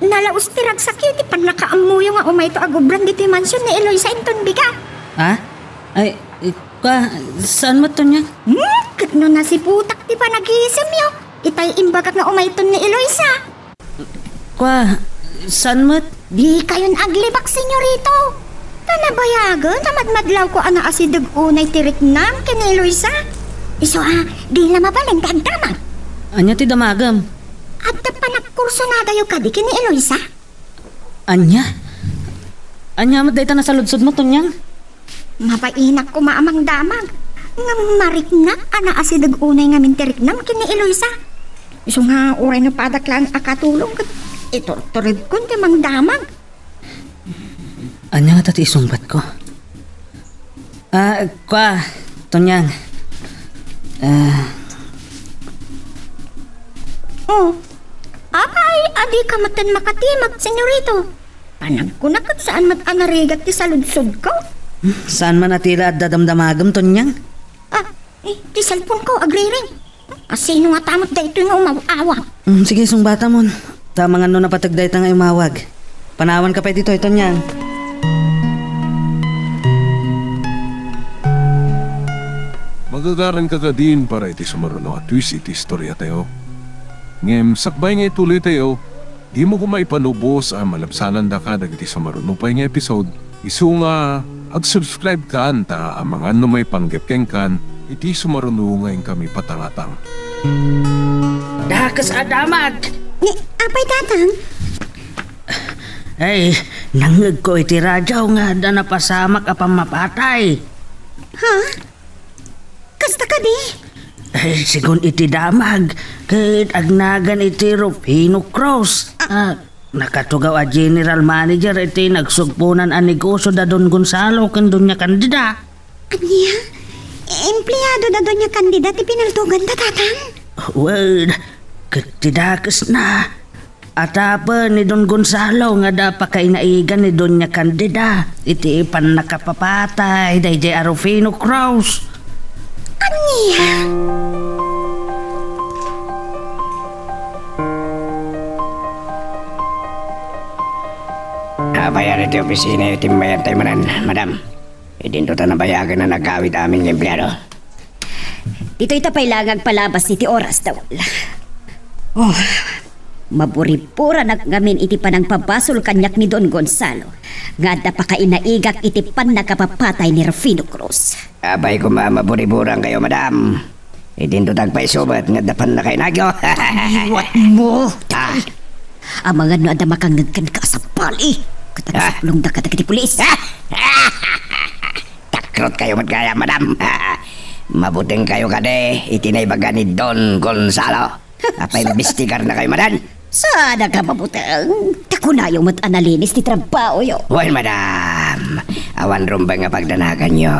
Nalaos tirag sakyo, di pan nakaamuyo nga umay to agubran dito yung mansyon ni Eloisa inton bigat. Ha? Ay, saan mo to niyang? Kat no na si putak di pa nag-iisam yo. Itay imbagak nga umay to ni Eloisa. Saan mo? Di kayon aglibak, senyorito. Tanabayagan, tamadmadlaw ko ana asidag unay tirik nam kini Eloisa. Iso di na mabalang dagdamag. Anya ti damagam? At panagkurso na dayo ka di kini Eloisa. Anya? Anya mo dayta na sa ludsod mo to niyang? Mapainak ko maamang damag. Nga mariknak ana asidag unay nga mintirik nam kini Eloisa. Iso nga uray na padak lang akatulong kat ito turid ko di mang damag. Anya nga tati isumbat ko? Tonyang. Apay, adi ka matan makatimag, senyorito. Panag ko na kat saan mat-anarigat ti saludsod ko. Saan man atila at dadamdamagam, Tonyang? Ti cellphone ko, agriring. Sino nga tamot da ito yung umawawa? Sige, sungbata mo. Tama nga no napatagday ta nga umawag. Panawan ka pa dito, Tonyang. Magagaran ka din para iti sumaruno at twist iti istorya tayo. Ngem sakbay nga ituloy tayo, di mo ko maipanubos ang malabsanan da ka dagiti sa marunupay nga episode. Isu nga, ag-subscribe ka ta ang mga may panggepkeng kan, iti sumarunungayin kami patangatang. Dakas adamag! Ni, apay tatang? Ay, nangag ko iti radyaw nga da napasamak a pamapatay. Ha? Kasta ka di? Ay, sigun iti damag, kahit agnagan iti Rufino Cross. Nakatugaw a general manager iti nagsugpunan a negosyo da Don Gonzalo kan Doña Candida. Anya? Empleyado na doon niya kandidat ipinaltugan ta tatang? Well, katidakas na. At apa ni Don Gonzalo nga da pakainaigan ni Doña Candida. Iti pan nakapapatay day Rufino Cross. Anya? Bayan iti opisina iti bayan tayo manan, madam. Idinto ta nabayagan na nagawid amin ng empleyado. Dito'y tapailangang palabas iti oras daw. Oh, maburipura nagamin iti panang pabasol kanyak ni Don Gonzalo. Nga da pa kainaigak iti pan nakapapatay ni Rufino Cruz. Abay ko maburiburan kayo, madam. Idinto tagpaisubat nga dapan na kayo nagyo. Iwat mo! Ang mga no ada makangagkan ka sa pali. Katagsaklong da katagiti pulis. Takrot kayo magkaya, madam. Mabuting kayo kade, itinaybaga ni Don Gonzalo. Apaimbestigar na kayo, madam. Sana ka mabutang. Tako na yung mat-analinis ti trabaho yo. Well, madam. Awan rumba nga pagdanagan nyo.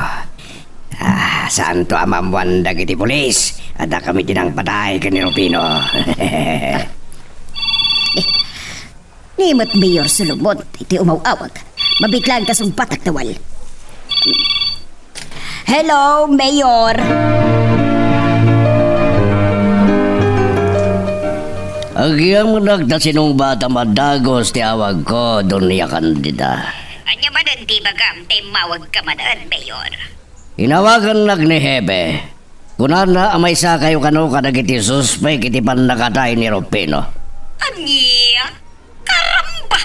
Saan to amamuan dagiti pulis? Ada kami tinang patay ka ni Rufino. Nimot Mayor Solomon, iti umawawag. Mabiglang kasumpat tawal. Hello, Mayor! Agyang nagdasinong bata madagos ti awag ko, Doña Candida. Anya manan di bagam, mawag ka manan, Mayor. Inawagan ni Hebe. Kunan na amay sa kayo kano kadagiti suspek iti pan nakatay ni Rufino. Anya? Karamba!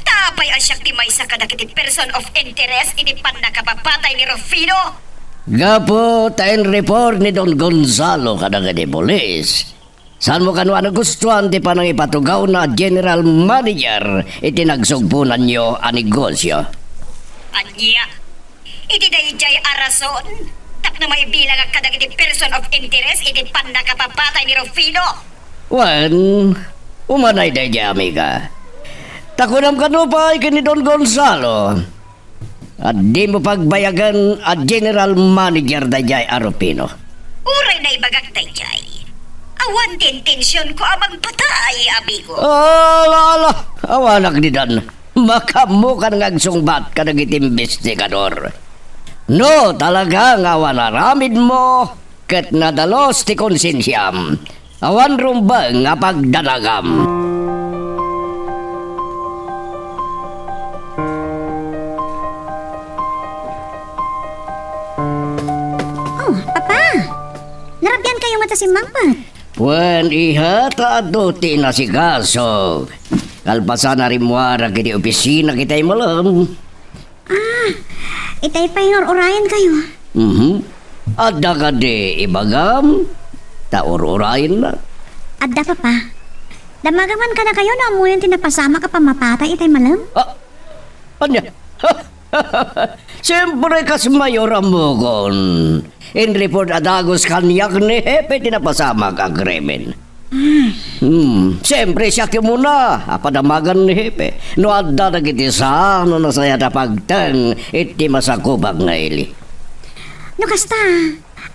Tapay asyak ti may sa kadakiti person of interest iti pan nakapapatay ni Rufino. Gapo, tayo report ni Don Gonzalo kadagiti polis. Saan mo kanwa nagustuhan ti panang ipatugaw na general manager iti nagsugpunan nyo a negosyo? Anya? Iti dayjay arason. Tak na may bilang ang kadagiti person of interest iti pan nakapapatay ni Rufino. Wan, umanay day amiga. Takunam kanupay ka ni Don Gonzalo. At di mo pagbayagan at general manager dayjay a Rufino. Uray na ibagak dayjay. Awan din tensyon ko amang patay, amigo. Ala, awanak ni Dan. Makamukan ngagsungbat ka nagiti investigador. No, talaga nga wanaramid mo ket nadalos ti konsensyam. Awan rumba nga pagdanagam. Oh, Papa! Narabyan kayo mata si Mangpat. Wen ihata ti nasikaso. Kalpasan na rin mo kiti opisina kita'y malam. Itay pa urayan kayo. Ada ka di ibagam. Taur-urayin na. Adda, Papa. Damagaman ka na kayo na amuyan tinapasama ka pa mapatay itay malam. Anya? Siyempre kas mayor mo kon. In report adagos kanyak ni Hepe tinapasama ka krimen. Siyempre siya muna. Apadamagan ni Hepe. No adda na kiti sa no nasaya na pagtang iti masakubag nga ili. No kasta,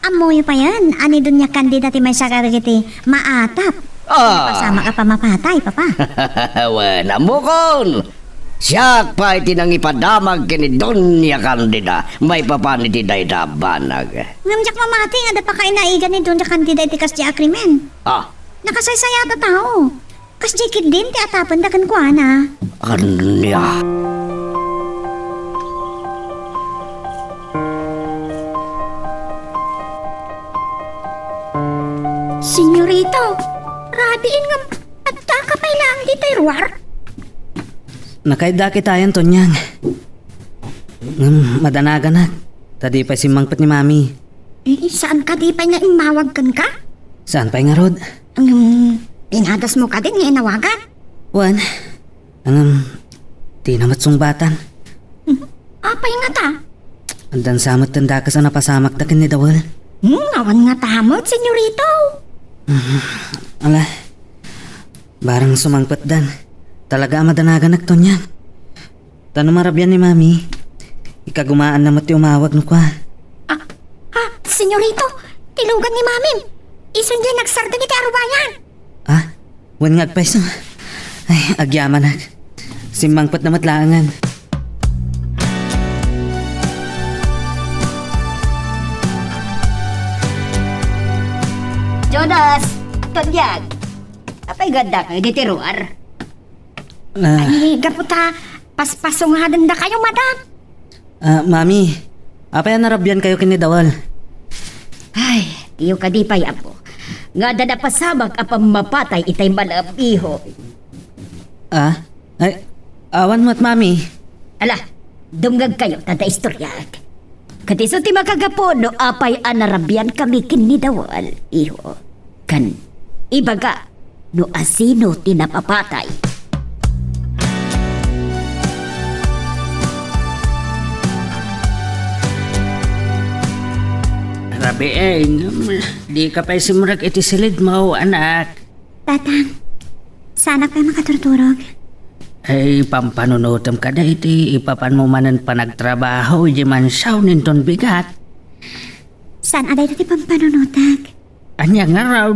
amoy pa yan. Ani dun niya kandidati may sakaragiti maatap. Pasama ka pa mapatay, Papa. Wala mo kon. Siyak pa iti nang ipadamag kini Doña Candida. May papan iti dayda banag. Ngamjak mamati nga da pa kainaigan ni Doña Candida iti kasdi akrimen. Nakasaysaya ta tao. Kasdi kid din ti atapan da kan kuana. Anya? Senyorito, rabiin nga ka pa lang di terwar? Nakaida kitayan to niyang. Madanaga na. Tadi pa si mangpet ni mami. Saan ka di pa nga imawag kan ka? Saan pa nga rod? Pinadas mo ka din nga inawagan? Wan. Di na matsungbatan. Apay nga ta? Andan samot tanda ka sa napasamak takin ni Dawal. Awan nga tamot, senyorito. Ala. Barang sumangpet dan. Talaga madanaga nagto niya. Tano marabyan ni mami. Ikagumaan na mati umawag no kwa. Senyorito, tilugan ni mami. Ison dyan nagsarda ni Karubayan. Wan nga agpaiso. Ay, agyaman nag. Simangpet na matlaangan. Jonas, Tonyag. Apay ganda kayo di tiruar. Ay, gaputa. Paspasungadan na kayo, madam. Mami. Apay narabyan kayo kini Dawal. Ay, tiyo ka di pa yapo. Nga da napasabak apang mapatay itay malapiho. Ay, awan mo't mami. Ala, dumgag kayo, tata istoryag. Katiso ti makagapo no apay anarabyan kami kini Dawal, iho. Kan, ibaga, no asino tinapapatay. Rabi di ka pa simurag iti silid mo, anak. Tatang, sana kayo makaturturog. Ay, pampanunutom ka na iti, ipapan mo manan pa nagtrabaho, di man siyaw ninton bigat. Saan aday ito pampanunutag? Anya nga raw.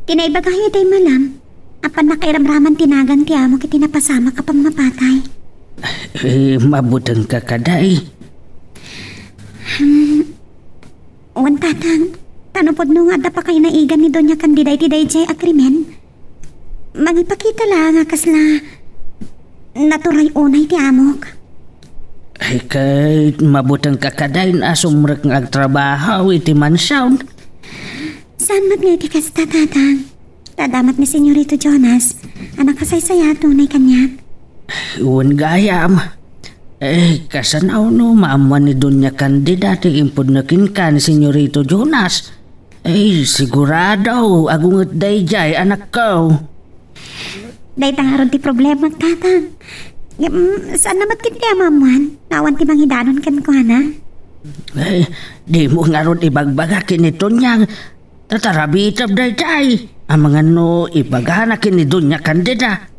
Tinaibagahin ito'y malam. Apan nakairamraman tinagan ti amo kiti napasama ka pang mapatay. Mabutang ka kaday. Wan tatang, tanupod no nga da pa kayo naigan ni Doña Candida iti dayjay agreement. Magipakita lang nga kasla naturay unay ti amok. Ay kay mabutang ka kaday na sumrek ng agtrabaho iti mansyaw. Saan mat nga iti kasta tatang? Tadamat ni Senyorito Jonas, anak kasaysaya tunay kanyak. Iwan gayam. Kasanaw no, maamuan ni Doña Candida ti impod na kinkan ni Senyorito Jonas. Sigurado, agungot dayjay anak ko. Day tangaron ti problema, tatang. Saan namat kiti amamuan? Nawan ti manghidanon kan ko, ana? Di mo nga ron ibagbaga kinito niyang tatarabitab dayjay. Ang mga no, ibagana kini Doña Candida.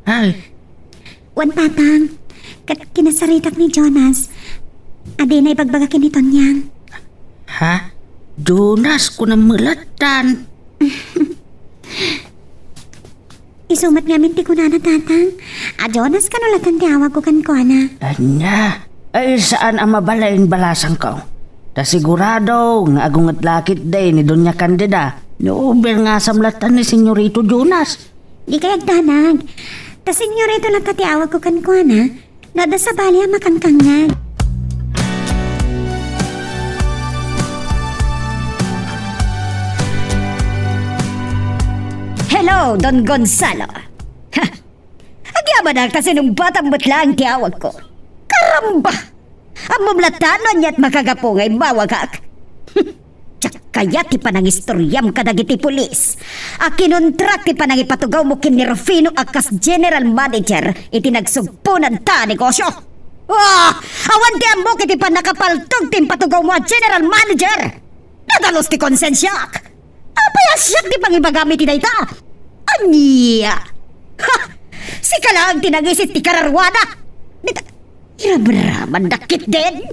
Wan tatang. Kat kinasaritak ni Jonas, adi na ibagbagakin ni Tonyang. Jonas, kunang mulatan. Isumat nga minti ko na tatang. Jonas kanulatan ti awag ko kan ko, ana. Anya, saan ang mabalain balasang ko? Ta sigurado, nga agungat lakit day ni Doña Candida. Nuuber nga samlatan ni Senyorito Jonas. Di kayag tanag. Ta Senyorito lang ti awag ko kan ko, ana. Nada sa bali ang makangkangan. Hello, Don Gonzalo. Agyaman ang kasi nung batang batla ang tiyawag ko. Karamba! Ang mamlatanan niya't makagapungay mawagak. Kaya ti panang istoryam kadagiti pulis. Kinuntrak ti panang ipatugaw mo kin ni Rufino akas general manager iti nagsugpunan ta negosyo. Awan ti amok iti panakapaltog ti patugaw mo general manager. Nadalos ti konsensyak. Apayasyak ti pangibagamit ti dayta. Anya! Si kalang tinagisit ti kararwana. Irabraman dakit din.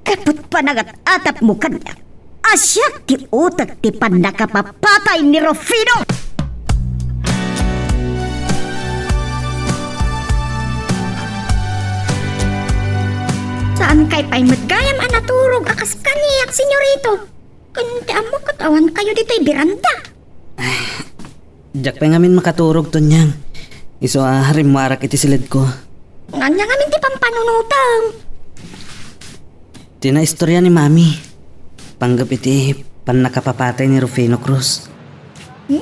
Kapot pa nagat-atap mo kanya. Asyak ti utak ti panakapapatay ni Rufino. Saan kay pa'y matgayam anaturog akas kaniyak, senyorito? Kunti amo katawan kayo dito'y biranda. Diyak pa ngamin makaturog to niyang. Iso harimwarak iti silid ko. Nganya ngamin ti pampanunutang. Tinaistorya ni mami. Panggap iti pan nakapapatay ni Rufino Cruz.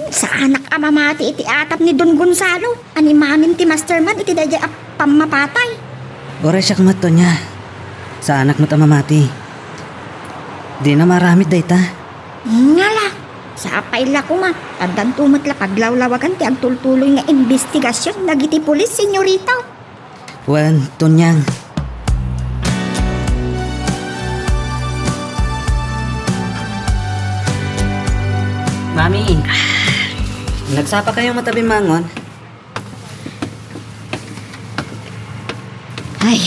Sa anak amamati iti atap ni Don Gonzalo. Ani mamin ti masterman iti dadya pamapatay. Ora siya kamato niya. Sa anak mo't amamati. Di na maramit dayta. Ngala, sa apayla ko ma. Tadang tumatla paglawlawagan ti agtultuloy nga investigasyon nagiti pulis, senyorita. Wan, Tonyang. Mami, nagsapa kayo matabi mangon? Ay,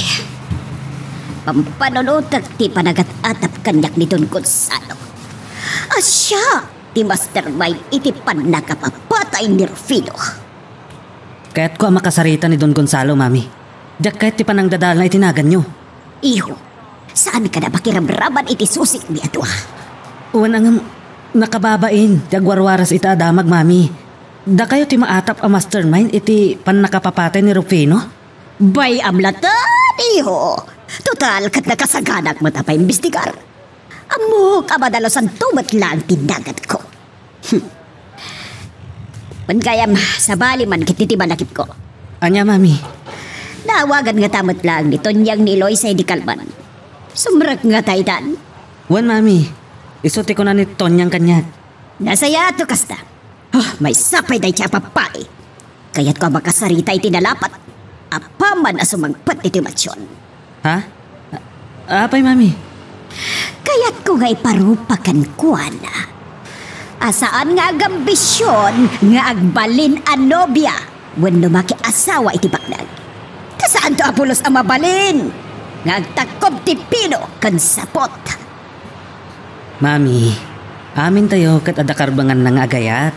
pampanunotag ti panagat-atap kanyak ni Don Gonzalo. Asya, ti mastermind iti panakapapatay ni Rufino. Kaya't ko ang makasarita ni Don Gonzalo, Mami. Diyak kahit ti panangdadal na itinagan nyo. Iho, saan ka na makiramraman iti susik ni Atwa? Uwan ang nakababain, diyak warwaras ita adamag, Mami. Da kayo ti maatap ang mastermind iti panakapapatay ni Rufino? Bay amlatan, iho. Total, kat nakasaganak mo tapay imbestigar. Amo, kabadalosan tumat lang tinagat ko. Pagkayam, sa bali man kititiban nakip ko. Anya, Mami? Nawagan nga tamat lang ni Tonyang ni Eloy sa Edikalman. Sumrak nga taytan. Wan, Mami. Isuti ko na ni Tonyang kanyat. Nasaya to kasta. May sapay day siya papay. Kaya't ko makasarita itinalapat. Apaman asumangpat iti matsyon. Ha? Apay, Mami? Kaya't ko nga iparupakan kuana. Asaan nga agambisyon nga agbalin a nobya when lumaki asawa iti baknag. Kasaan to apulos ang mabalin? Nga agtakob ti pino kan sapot. Mami, amin tayo kat adakarbangan ng agayat.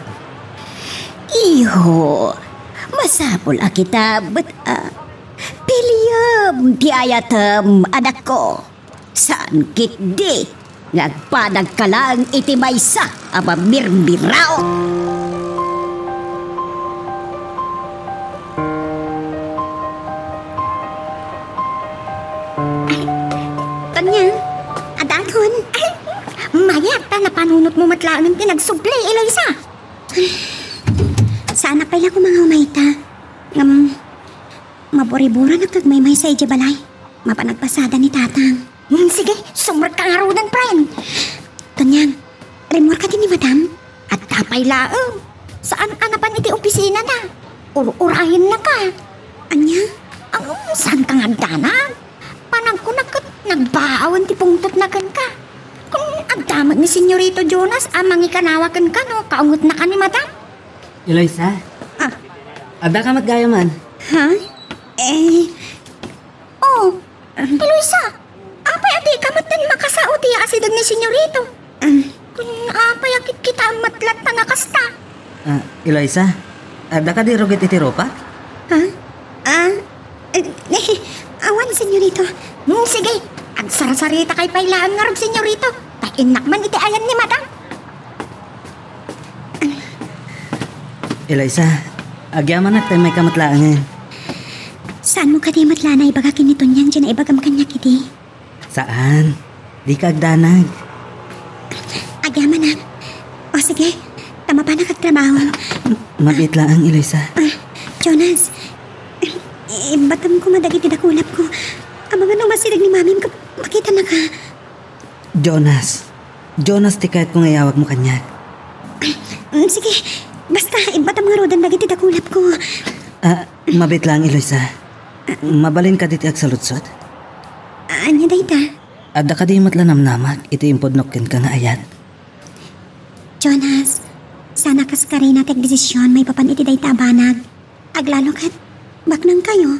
Iho, masapol a kita, but piliyam ti ayatam anak ko. Saan kit di? Ngagpanag ka lang iti maysa ama mirmirao. Tanyang, adakon. Mayat ta na panunot mo matlaan ti nagsubli, Eloisa. Sana pala ko mga umayta. Maboribura na kagmaymay sa balay. Mapanagpasada ni tatang. Sige, sumrat ka nga rudan, friend. Tanyang, remor ka din ni madam. At tapay laang. Saan anapan iti opisina na? Urahin na ka. Anya, saan ka nga danag? Panang ko nagbaawan ti pungtot na kan ka. Kung agdamag ni Senyorito Jonas, amang ikanawakan ka no, kaungot na ka ni madam. Eloisa? Ada ka matgaya man? Ha? Eloisa, apay adi kamatan makasao ti asidag ni Senyorito. Kung apay akit kita matlat na nakasta. Eloisa? Ada ka di rugit iti ropa? Ha? Awan, Senyorito. Sige, agsarasarita kay pailaan nga rog, Senyorito. Tainak man iti ayan ni madam. Eloisa, agyaman na tayo may kamatlaangan. Saan mo ka di matlanay baga kinito niyan dyan na ibagam kanya kiti? Saan? Di ka agdanag. Agyaman na. O sige, tama pa na kagtrabaho. Mabit lang, Eloisa. Jonas, batam ko madagiti dakulap ko. Amang anong masidag ni mami makita na ka. Jonas, ti kahit kung ayawag mo kanya. Sige, basta batam nga rodan dagiti dakulap ko. Mabit lang, Eloisa. Mabalin ka diti agsalutsot. Anya dayta? Adda ka di matlanamnamag, iti impodnokken ka nga ayat. Jonas, sana kas ka rin natin desisyon may papan iti dayta abanag. Aglalo kat, baknang kayo.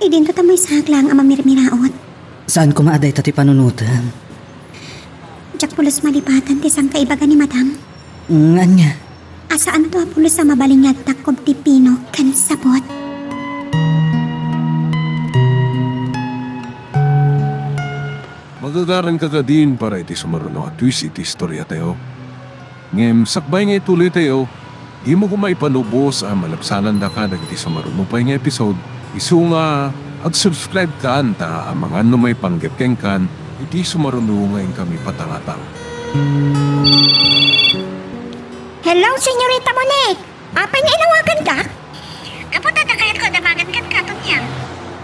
Idin to tamay saglang ang mamirmiraot. Saan ko maaday tati panunutan? Diyak pulos malipatan ti sang kaibaga ni madam. Anya? Asaan to pulos sa mabalingag takob ti pino kan sabot. Magagaran ka ka din para iti sumaruno at twist iti istorya tayo. Ngem, sakbay nga ituloy tayo, di mo kumaipanubos ang malapsanan da ka nagiti sumaruno pa yung episode. Isu nga, ag-subscribe ka anta ang mga may panggepkeng kan, iti sumaruno ngayon kami patangatang. Hello, Senyorita Monique. Apay nga inawagan ka? Kaputa na kayat ko damagan kan katon niya.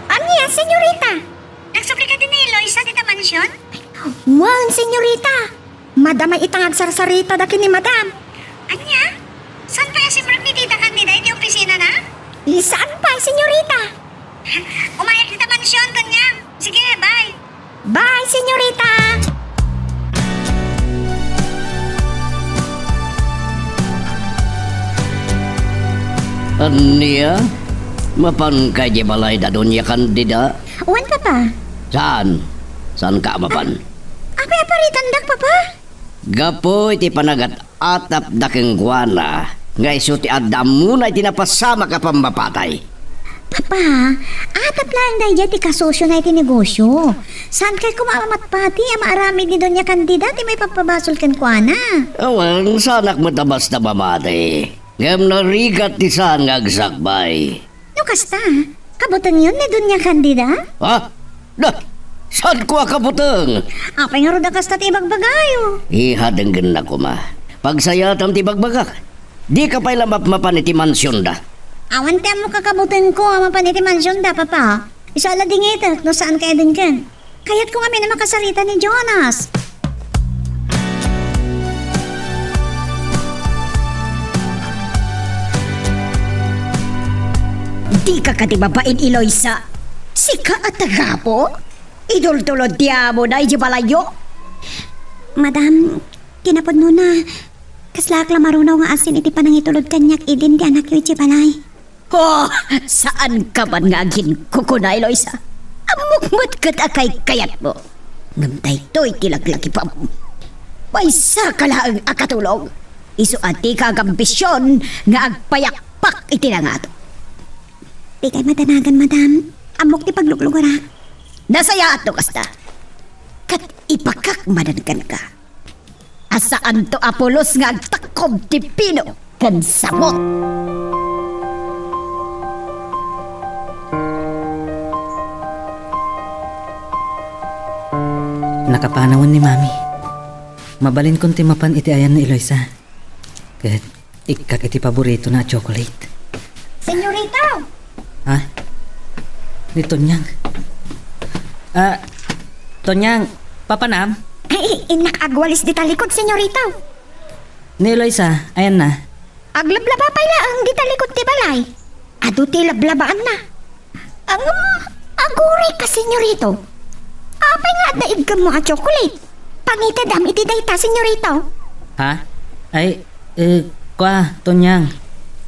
Anya, Senyorita? Nagsubli ka din ni Eloisa dito mansyon? Wan, Senyorita. Madam ay itangag sarsarita daki ni Madam. Anya? Saan pa si Mark ni Tita Candida di opisina na? Saan pa, Senyorita? Umayak dito mansyon to niya. Sige, bye. Bye, Senyorita. Ania? Mapan kay di balay da dunya kandida? Wan, Papa. Saan? Saan ka mapan? Apay aparitandak, Papa? Gapo iti panagat atap daking guana. Nga iso ti adam muna iti napasama ka pambapatay. Papa, atap lang dahil ti kasosyo na iti negosyo. Saan kay kumamat pati ang maarami ni Doña Candida ti may papabasol kan kuana? Awang sanak matabas na mamati. Ngam narigat ti saan nga agsakbay. No kasta, kabutan yun ni Doña Candida? Ha? Da, saan ko akabutang? Apay nga roda kasta ti bagbagayo. Ihadenggan na ko ma. Pagsayatam ti bagbagak. Di ka pa'y lamap-mapan iti mansyon da. Awan ti mo kakabutan ko ang mapaniti mansyon da, Papa. Isa ala dingitak no saan kaya din kan. Kaya't ko kami na makasarita ni Jonas. Di ka katibabain, Eloisa. Sika at tagapo. Idol-tulod diya mo na ijibalayo. Madam, kinapod mo na. Kaslak lang marunaw nga asin iti panangitulod kanyak idin di anak yu balay. Oh, saan ka man nga agin kukuna, Eloisa? Amukmat kat akay kayat mo. Ngamtay to'y tilaglaki pa mo. Paisa ka lang akatulong. Isu ati ka agambisyon nga agpayakpak itinangato. Di kay madanagan, madam. Amok ti pagluglugara. Nasaya ato kasta. Kat ipakakmanagan ka. Asaan to Apolos nga agtakob ti pino kan samot. Nakapanawan ni Mami. Mabalin kong timapan iti ayan ni Eloisa. Kahit ikak iti paborito na chocolate. Senyorita! Ha? Ni Tonyang. Tonyang, papanam? Ay, inak agwalis di talikod, senyorita. Ni Eloisa, ayan na. Aglablaba pa ang di talikod ti balay. Ado ti lablabaan na. Ang aguray ka, senyorito. Apay nga daig ka mo a chocolate. Pangitadam iti dayta, senyorito. Ha? Ay, kwa, Tonyang.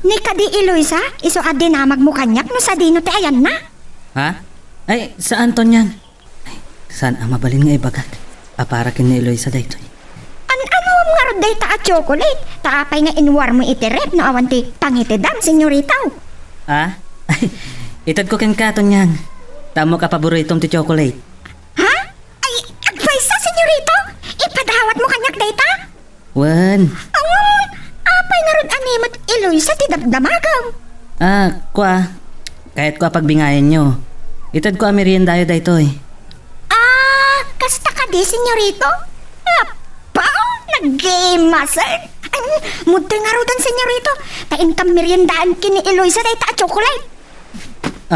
Ni kadi Eloisa, iso adinamag mo kanyak no sa dino ti ayan na. Ha? Ay, saan Tonyang? Ay, saan ang mabalin nga ibagat? Aparakin ni Eloisa daytoy. Ano nga ro dayta a chocolate? Taapay nga inwar mo iti rep no awan ti pangitadam, senyorito. Ha? Ay, itad ko ken ka, Tonyang. Tamo ka paboritong ti chocolate. Ha? Ay, agpaysa, senyorito? Ipadawat mo kanyak dayta? Wan. Apay nga ron animat Eloisa ti damdamagaw. Kwa. Kahit kwa pagbingayan nyo. Itad ko ameriendayo daytoy. Kasta ka di, senyorito? Apaw, nag-game master. Muda nga ro dan, senyorito. Tain kam meriendaan kini Eloisa dayta a chocolate.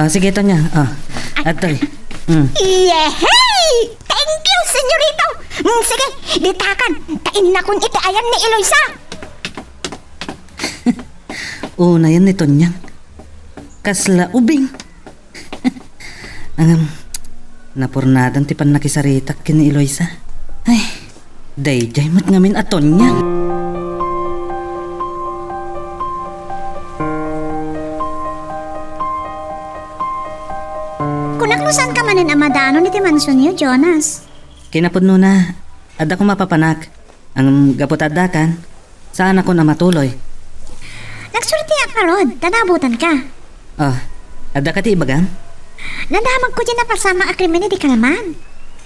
Sige, Tonyang. Atoy. Yehey! Thank you, senyorito. Sige, ditakan. Tain na kun iti ayan ni Eloisa. Una yan ni Tonyang. Kasla ubing. Napurnadan ti pan nakisaritak kini Eloisa. Ay, dayjay mat ngamin at Tonyang. Kunak no saan ka manin amadano ni ti mansyon niyo, Jonas? Kinapudno na. Ada ko mapapanak. Ang gaputadakan. Saan ako na matuloy? Nagsulti ka rod, tanabutan ka. Ada ka ti ibagan? Nadamag ko dyan na pasama a krimen di kalaman.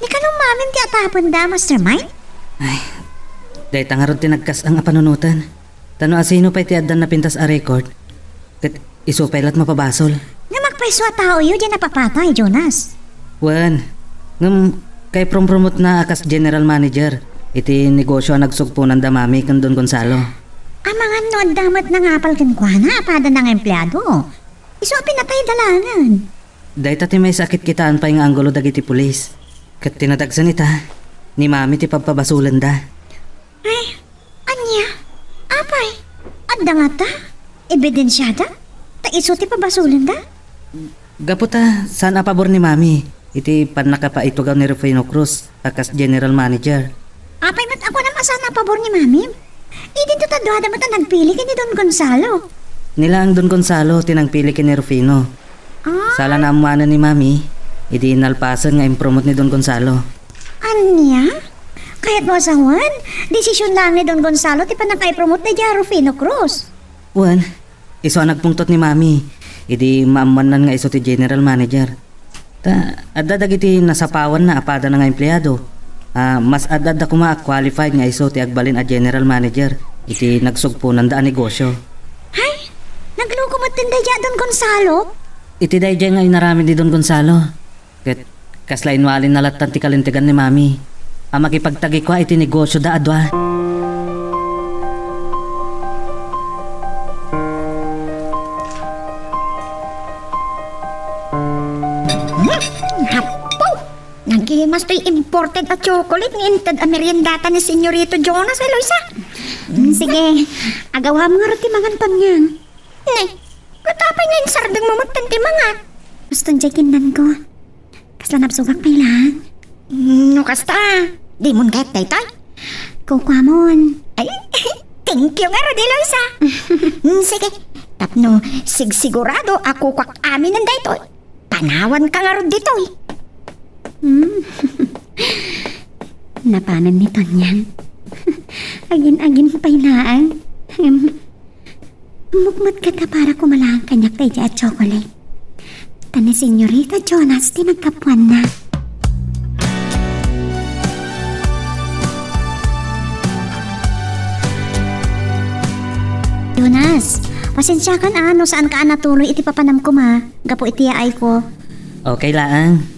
Di ka nung mamin ti atapon da, mastermind? Ay, dahi tangarod tinagkas ang apanunutan. Tano asino pa'y ti adan na pintas a record. Kat isupay lat mapabasol. Nga magpaiso a tao yun dyan napapatay, Jonas. Wan, ngam kay prom-promote na akas general manager. Iti negosyo ang nagsugpunan da mami kan Don Gonzalo. Amangan no, damat na ngapal kan kwa na, pada ng empleyado. Iso pinatay dalangan. Dahil tati may sakit kitaan pa yung anggulo dagiti pulis. Kat tinadagsan ita, ni mami ti pagpabasulan da. Ay, anya? Apay, adda nga ta? Ebidensyada? Ta iso ti pabasulan da? Gaputa, saan apabor ni mami? Iti panakapaitugaw ni Rufino Cruz, akas general manager. Apay, mat ako na masana pabor ni mami. Idin to tadwada mo ta nagpili ka ni Don Gonzalo. Nila ang Don Gonzalo tinangpili ki ni Rufino. Sala na amuana ni mami, iti nalpasan nga impromote ni Don Gonzalo. Anya? Kahit mo asawan, desisyon lang ni Don Gonzalo ti pa nakaipromote na dya Rufino Cruz. Wan, iso ang nagpungtot ni mami, iti maamanan nga iso ti general manager. Adda dagiti nasapawan na apada na nga empleyado. Mas adda kuma qualified nga iso ti agbalin a general manager, iti nagsugpunan da a negosyo. Hay, nagluko mo tinday dya Don Gonzalo? Iti day dyan nga inarami ni Don Gonzalo. Kat kaslain walin nalatan ti kalintigan ni mami. Makipagtagi ko iti negosyo da adwa. Hapo! Nagimas to'y imported at chocolate ng intad a meriendata ni Senyorito Jonas, Eloisa. Sige, agawa mo nga rin timangan niyang. Nay, katapay nga yung sardang mamagtan timangat. Gusto niya'y kindan ko. Kasla napsugak pa ilang. No kasta, di mon kahit taytay. Kukwa mon. Ay, thank you nga rin, Eloisa. Sige, tapno, sigurado ako kwak amin ng daytoy. Panawan ka nga rin dito eh. Napanan ni Tonyang. Agin-agin pa'y naang. Mukmat ka ta para kumalang kanyak tayo at chocolate. Tani Senyorita Jonas, tinagkapuan na. Jonas, pasensya kan ano saan ka natuloy iti papanam ko ma. Gapo iti ay ko. Okay laang.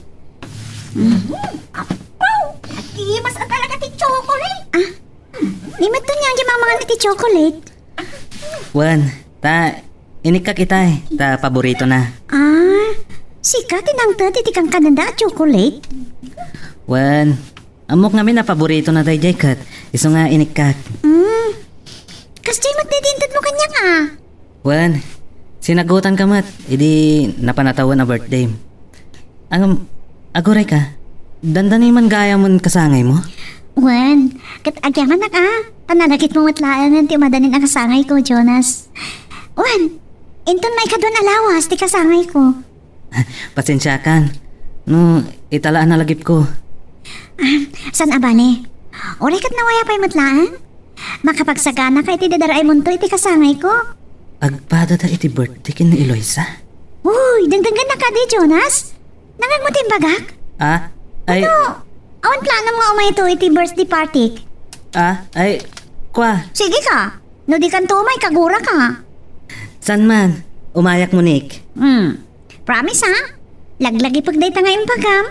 Mas talaga ti chocolate. Di mo ito niyang gimamangan iti chocolate. Wan, inikak kita ta paborito na. Sika tinangtad iti kang kananda chocolate. Wan, amok ngamin na paborito na tayo kat. Iso nga inikak. Kasi magdidintad mo kanya nga. Wan, sinagutan ka mat. Idi napanatawan na birthday. Agoray ka. Dandanay man gaya mo kasangay mo? Wan, agyaman na ka. Pananagit mo matlaan ng timadanin ang kasangay ko, Jonas. Wan, inton may kadwan alawas ti kasangay ko. Pasensya kan. No, italaan na lagip ko. San abane? Oray kat nawaya pa'y matlaan? Makapagsagana ka iti dadaray mo to iti kasangay ko. Agpada da iti birthday kin ni Eloisa? Uy, dangdangan na ka di, Jonas. Nangag mo timbagak? Ay... Ano? Awan plano mo umay ito iti birthday party? Ay... Kwa? Sige ka. No di kan tumay, kagura ka. San man? Umayak mo, Nick. Promise ha? Laglagi pagday ta ngayon pagam.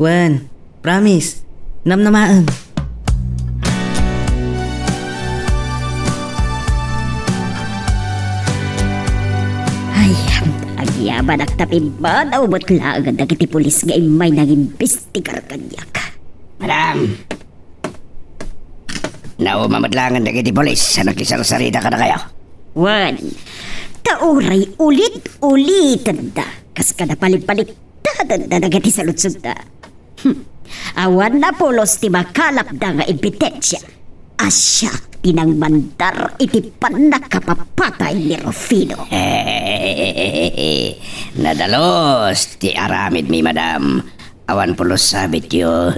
Wen, promise. Namnamaan. Ay, agyaban ak tapimba daw ba't laagad na kiti pulis nga imay nag-imbestigar kanyak. Madam! Naumamadlangan na kiti polis sa nakisarsarita ka na kayo. Wan, tauray ulit-ulitan da. Kas ka na palipalitan da nagati sa lutsud da. Awan na pulos ti makalap da nga ebidensya. Asya tinang mandar iti panakapapatay ni Rufino. Nadalos ti aramid mi madam. Awan pulos sabit yo.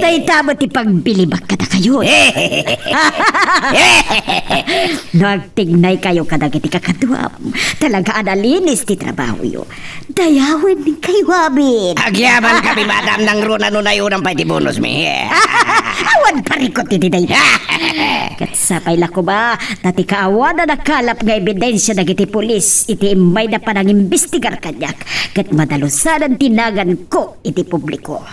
Tay tama ti pagbilibak ka na kayo. Nagtignay kayo kadagiti kakatuam. Talaga analinis ti trabaho yo. Dayawin ni kayo amin. Agyaman kami madam ng runa nunay unang pa iti bonus mi. Awan parikot iti day. Katsapay lako ba? Tati kaawan na nakalap nga ebidensya na iti pulis. Iti imay na panang-imbestigar kanyak. Kat madalusan tinagan ko iti publiko.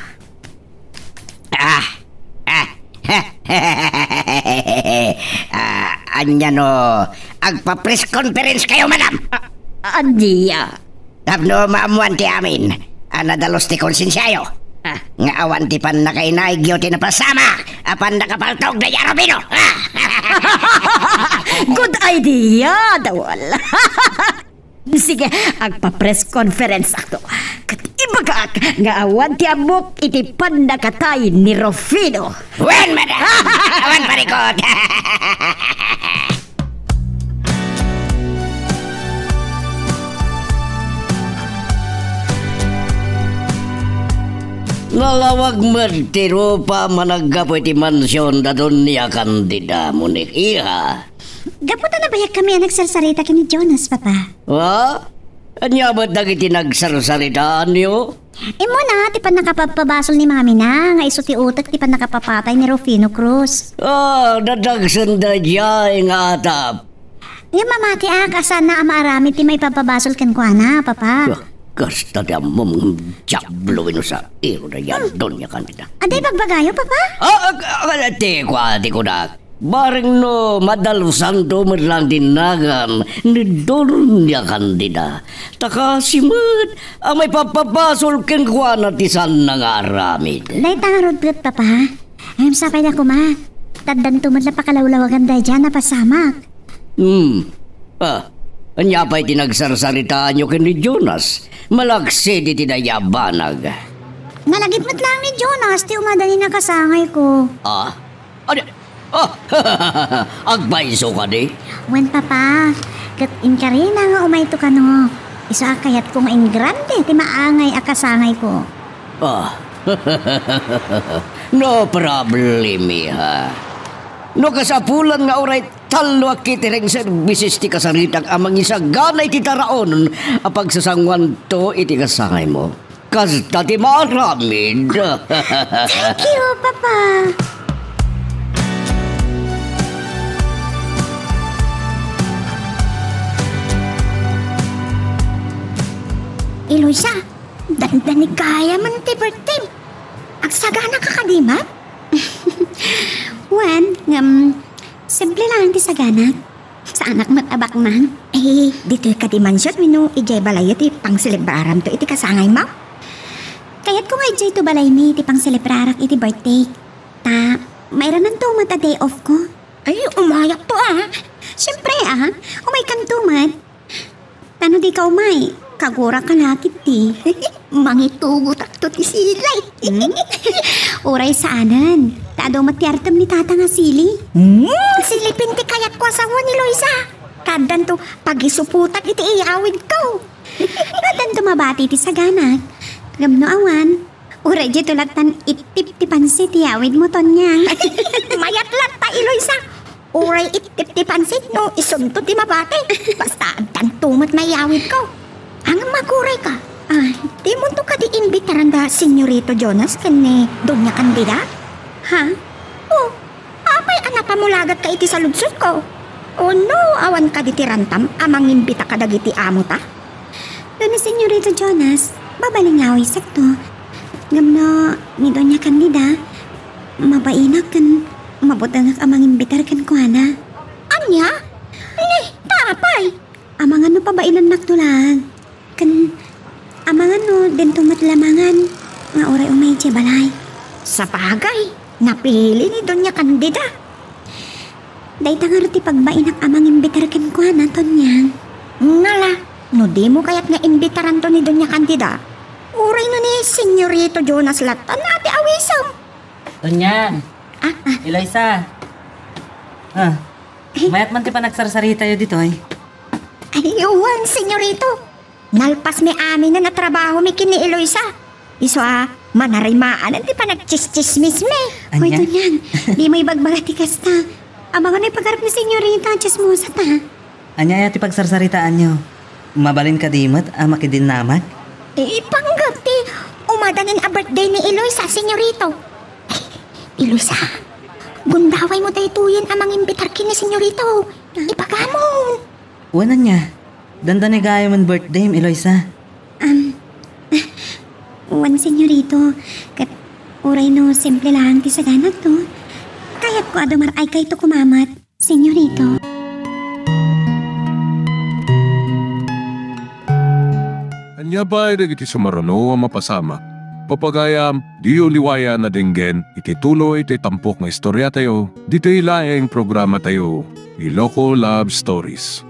Anya no, agpa-press conference kayo, madam. Anya. Tapno maamuan ti amin. Anadalos ti konsensyayo. Nga awan ti pan na kay naigyo ti napasama. Apan nakapaltog na Yarobino. Good idea, dawal. Sige, agpa-press conference ako. Kat ibagak nga awan ti amok iti pandakatay ni Rufino. Wen, madam! Awan parikot! Nalawag magtiro pa managapo iti mansyon da doon niya kandida mo ni Iha. Gaputa na bayak kami ang nagsarsarita kini Jonas, Papa. Ha? Anya ba't nagiti nagsarsaritaan niyo? Imo na, ti pa nakapapabasol ni Mami na, nga iso ti utak ti pa nakapapatay ni Rufino Cruz. Dadagsan da diya nga atap. Nga mamati asan na amarami ti may papabasol kan ko na, Papa. Kasta di amom jablo ino sa iro na yan doon niya kandida. Aday bagbagayo, Papa? Ti ko na. Bareng no madalusan do merlang dinagan ni doon niya kandida. Taka simut, may papapasol ken kwa na tisan na nga aramid. Day tangarod bret, Papa. Ayam sapay na ko, Ma. Taddan tumad na pakalawlawagan day dyan na pasamak. Anya pa'y tinagsarsaritaan nyo ken ni Jonas. Malaksi di tinayabanag. Nalagipmat lang ni Jonas, ti umadali na kasangay ko. Agbaiso ka di? Wen, Papa. Kat inkarina nga umayto ka no. Isa kayat kong ingrande, ti maangay akasangay ko. No problem, Iha. No kasapulan nga oray talo akitireng services ti kasaritang amang isaganay ti taraon apag sasangwan to iti kasangay mo. Kasta ti maramid. Thank you, Papa. Eloisa, dandanig kaya man ti birthday. Agsagana ka kadimat? Wan, simple lang ti sagana. Sa anak matabak man. Dito ka di mansyon, mino ijay balay iti pang selebraram to iti kasangay mo. Kaya't ko nga ijay to balay mi iti pang selebrarak iti birthday. Ta, mayroon ng tumat a day off ko. Ay, umayak to Siyempre umay kang tumat. Tano di ka umay? Kagura ka lakit ti. Mangitugot at to ti silay. Uray saanan. Taadaw matiartam ni tata nga sili. Silipin ti kayat ko asawa ni Loisa. Kadan to pagisuputak iti iyawid ko. Kadan to mabati ti sagana. Gamno awan. Uray di tulatan itip ti pansit iyawid mo ton niya. Mayat lang ta Loisa. Uray itip ti pansit no isunto ti mabati. Basta ang tumat mayawid ko. Ang maguray ka. Di mo to ka di imbitaran da Senyorito Jonas kani Doña Candida? Ha? Apay anak pamulagat ka iti sa ludsod ko. No, awan ka di tirantam amang imbita ka dagiti amo ta? Doon ni Senyorito Jonas, babalingaw sakto. Gamno ni Doña Candida, mabainak kan mabutangak amang imbitar kan kuana. Anya? Tapay! Amang ano pa bailan naktulang? Kan amang ano din tumatlamangan nga oray umay di balay. Sa bagay, napili ni Doña Candida. Day tangar ti pagbainak amang imbitar ken ko naton niyan. Ngala, no di mo kayat nga imbitaran to ni Doña Candida. Uray no ni Senyorito Jonas latan ati awisam. Doña, Eloisa. Mayat man ti pa nagsarsarita yo dito ay. Ayuwan, Senyorito. Nalpas mi amin na natrabaho mi kini Eloisa. Iso manarimaan ang di pa nagchis-chismis mi. Hoy, Donyan, di mo ibagbagati kasta. Abangan ay pagkarap ni Senyorita, chismosa ta. Anya ya ti pagsarsaritaan nyo. Mabalin ka dimot, makidin naman. Ipanggap ti umadanin a birthday ni Eloisa, Senyorito. Eloisa, gundaway mo tayo tuyin amang imbitar kini Senyorito. Ipagamon. Wala niya. Dandan gayo man birthday, Eloisa. Wan Senyorito, kat uray no simple lang ti sagana to. Kayat Ko adamar ay kay to kumamat, senyorito. Anya ba iti sumarano ang mapasama? Papagayam, di uliwaya na dinggen, iti tuloy iti tampok nga istorya tayo, dito ilaeng programa tayo, Iloko Love Stories.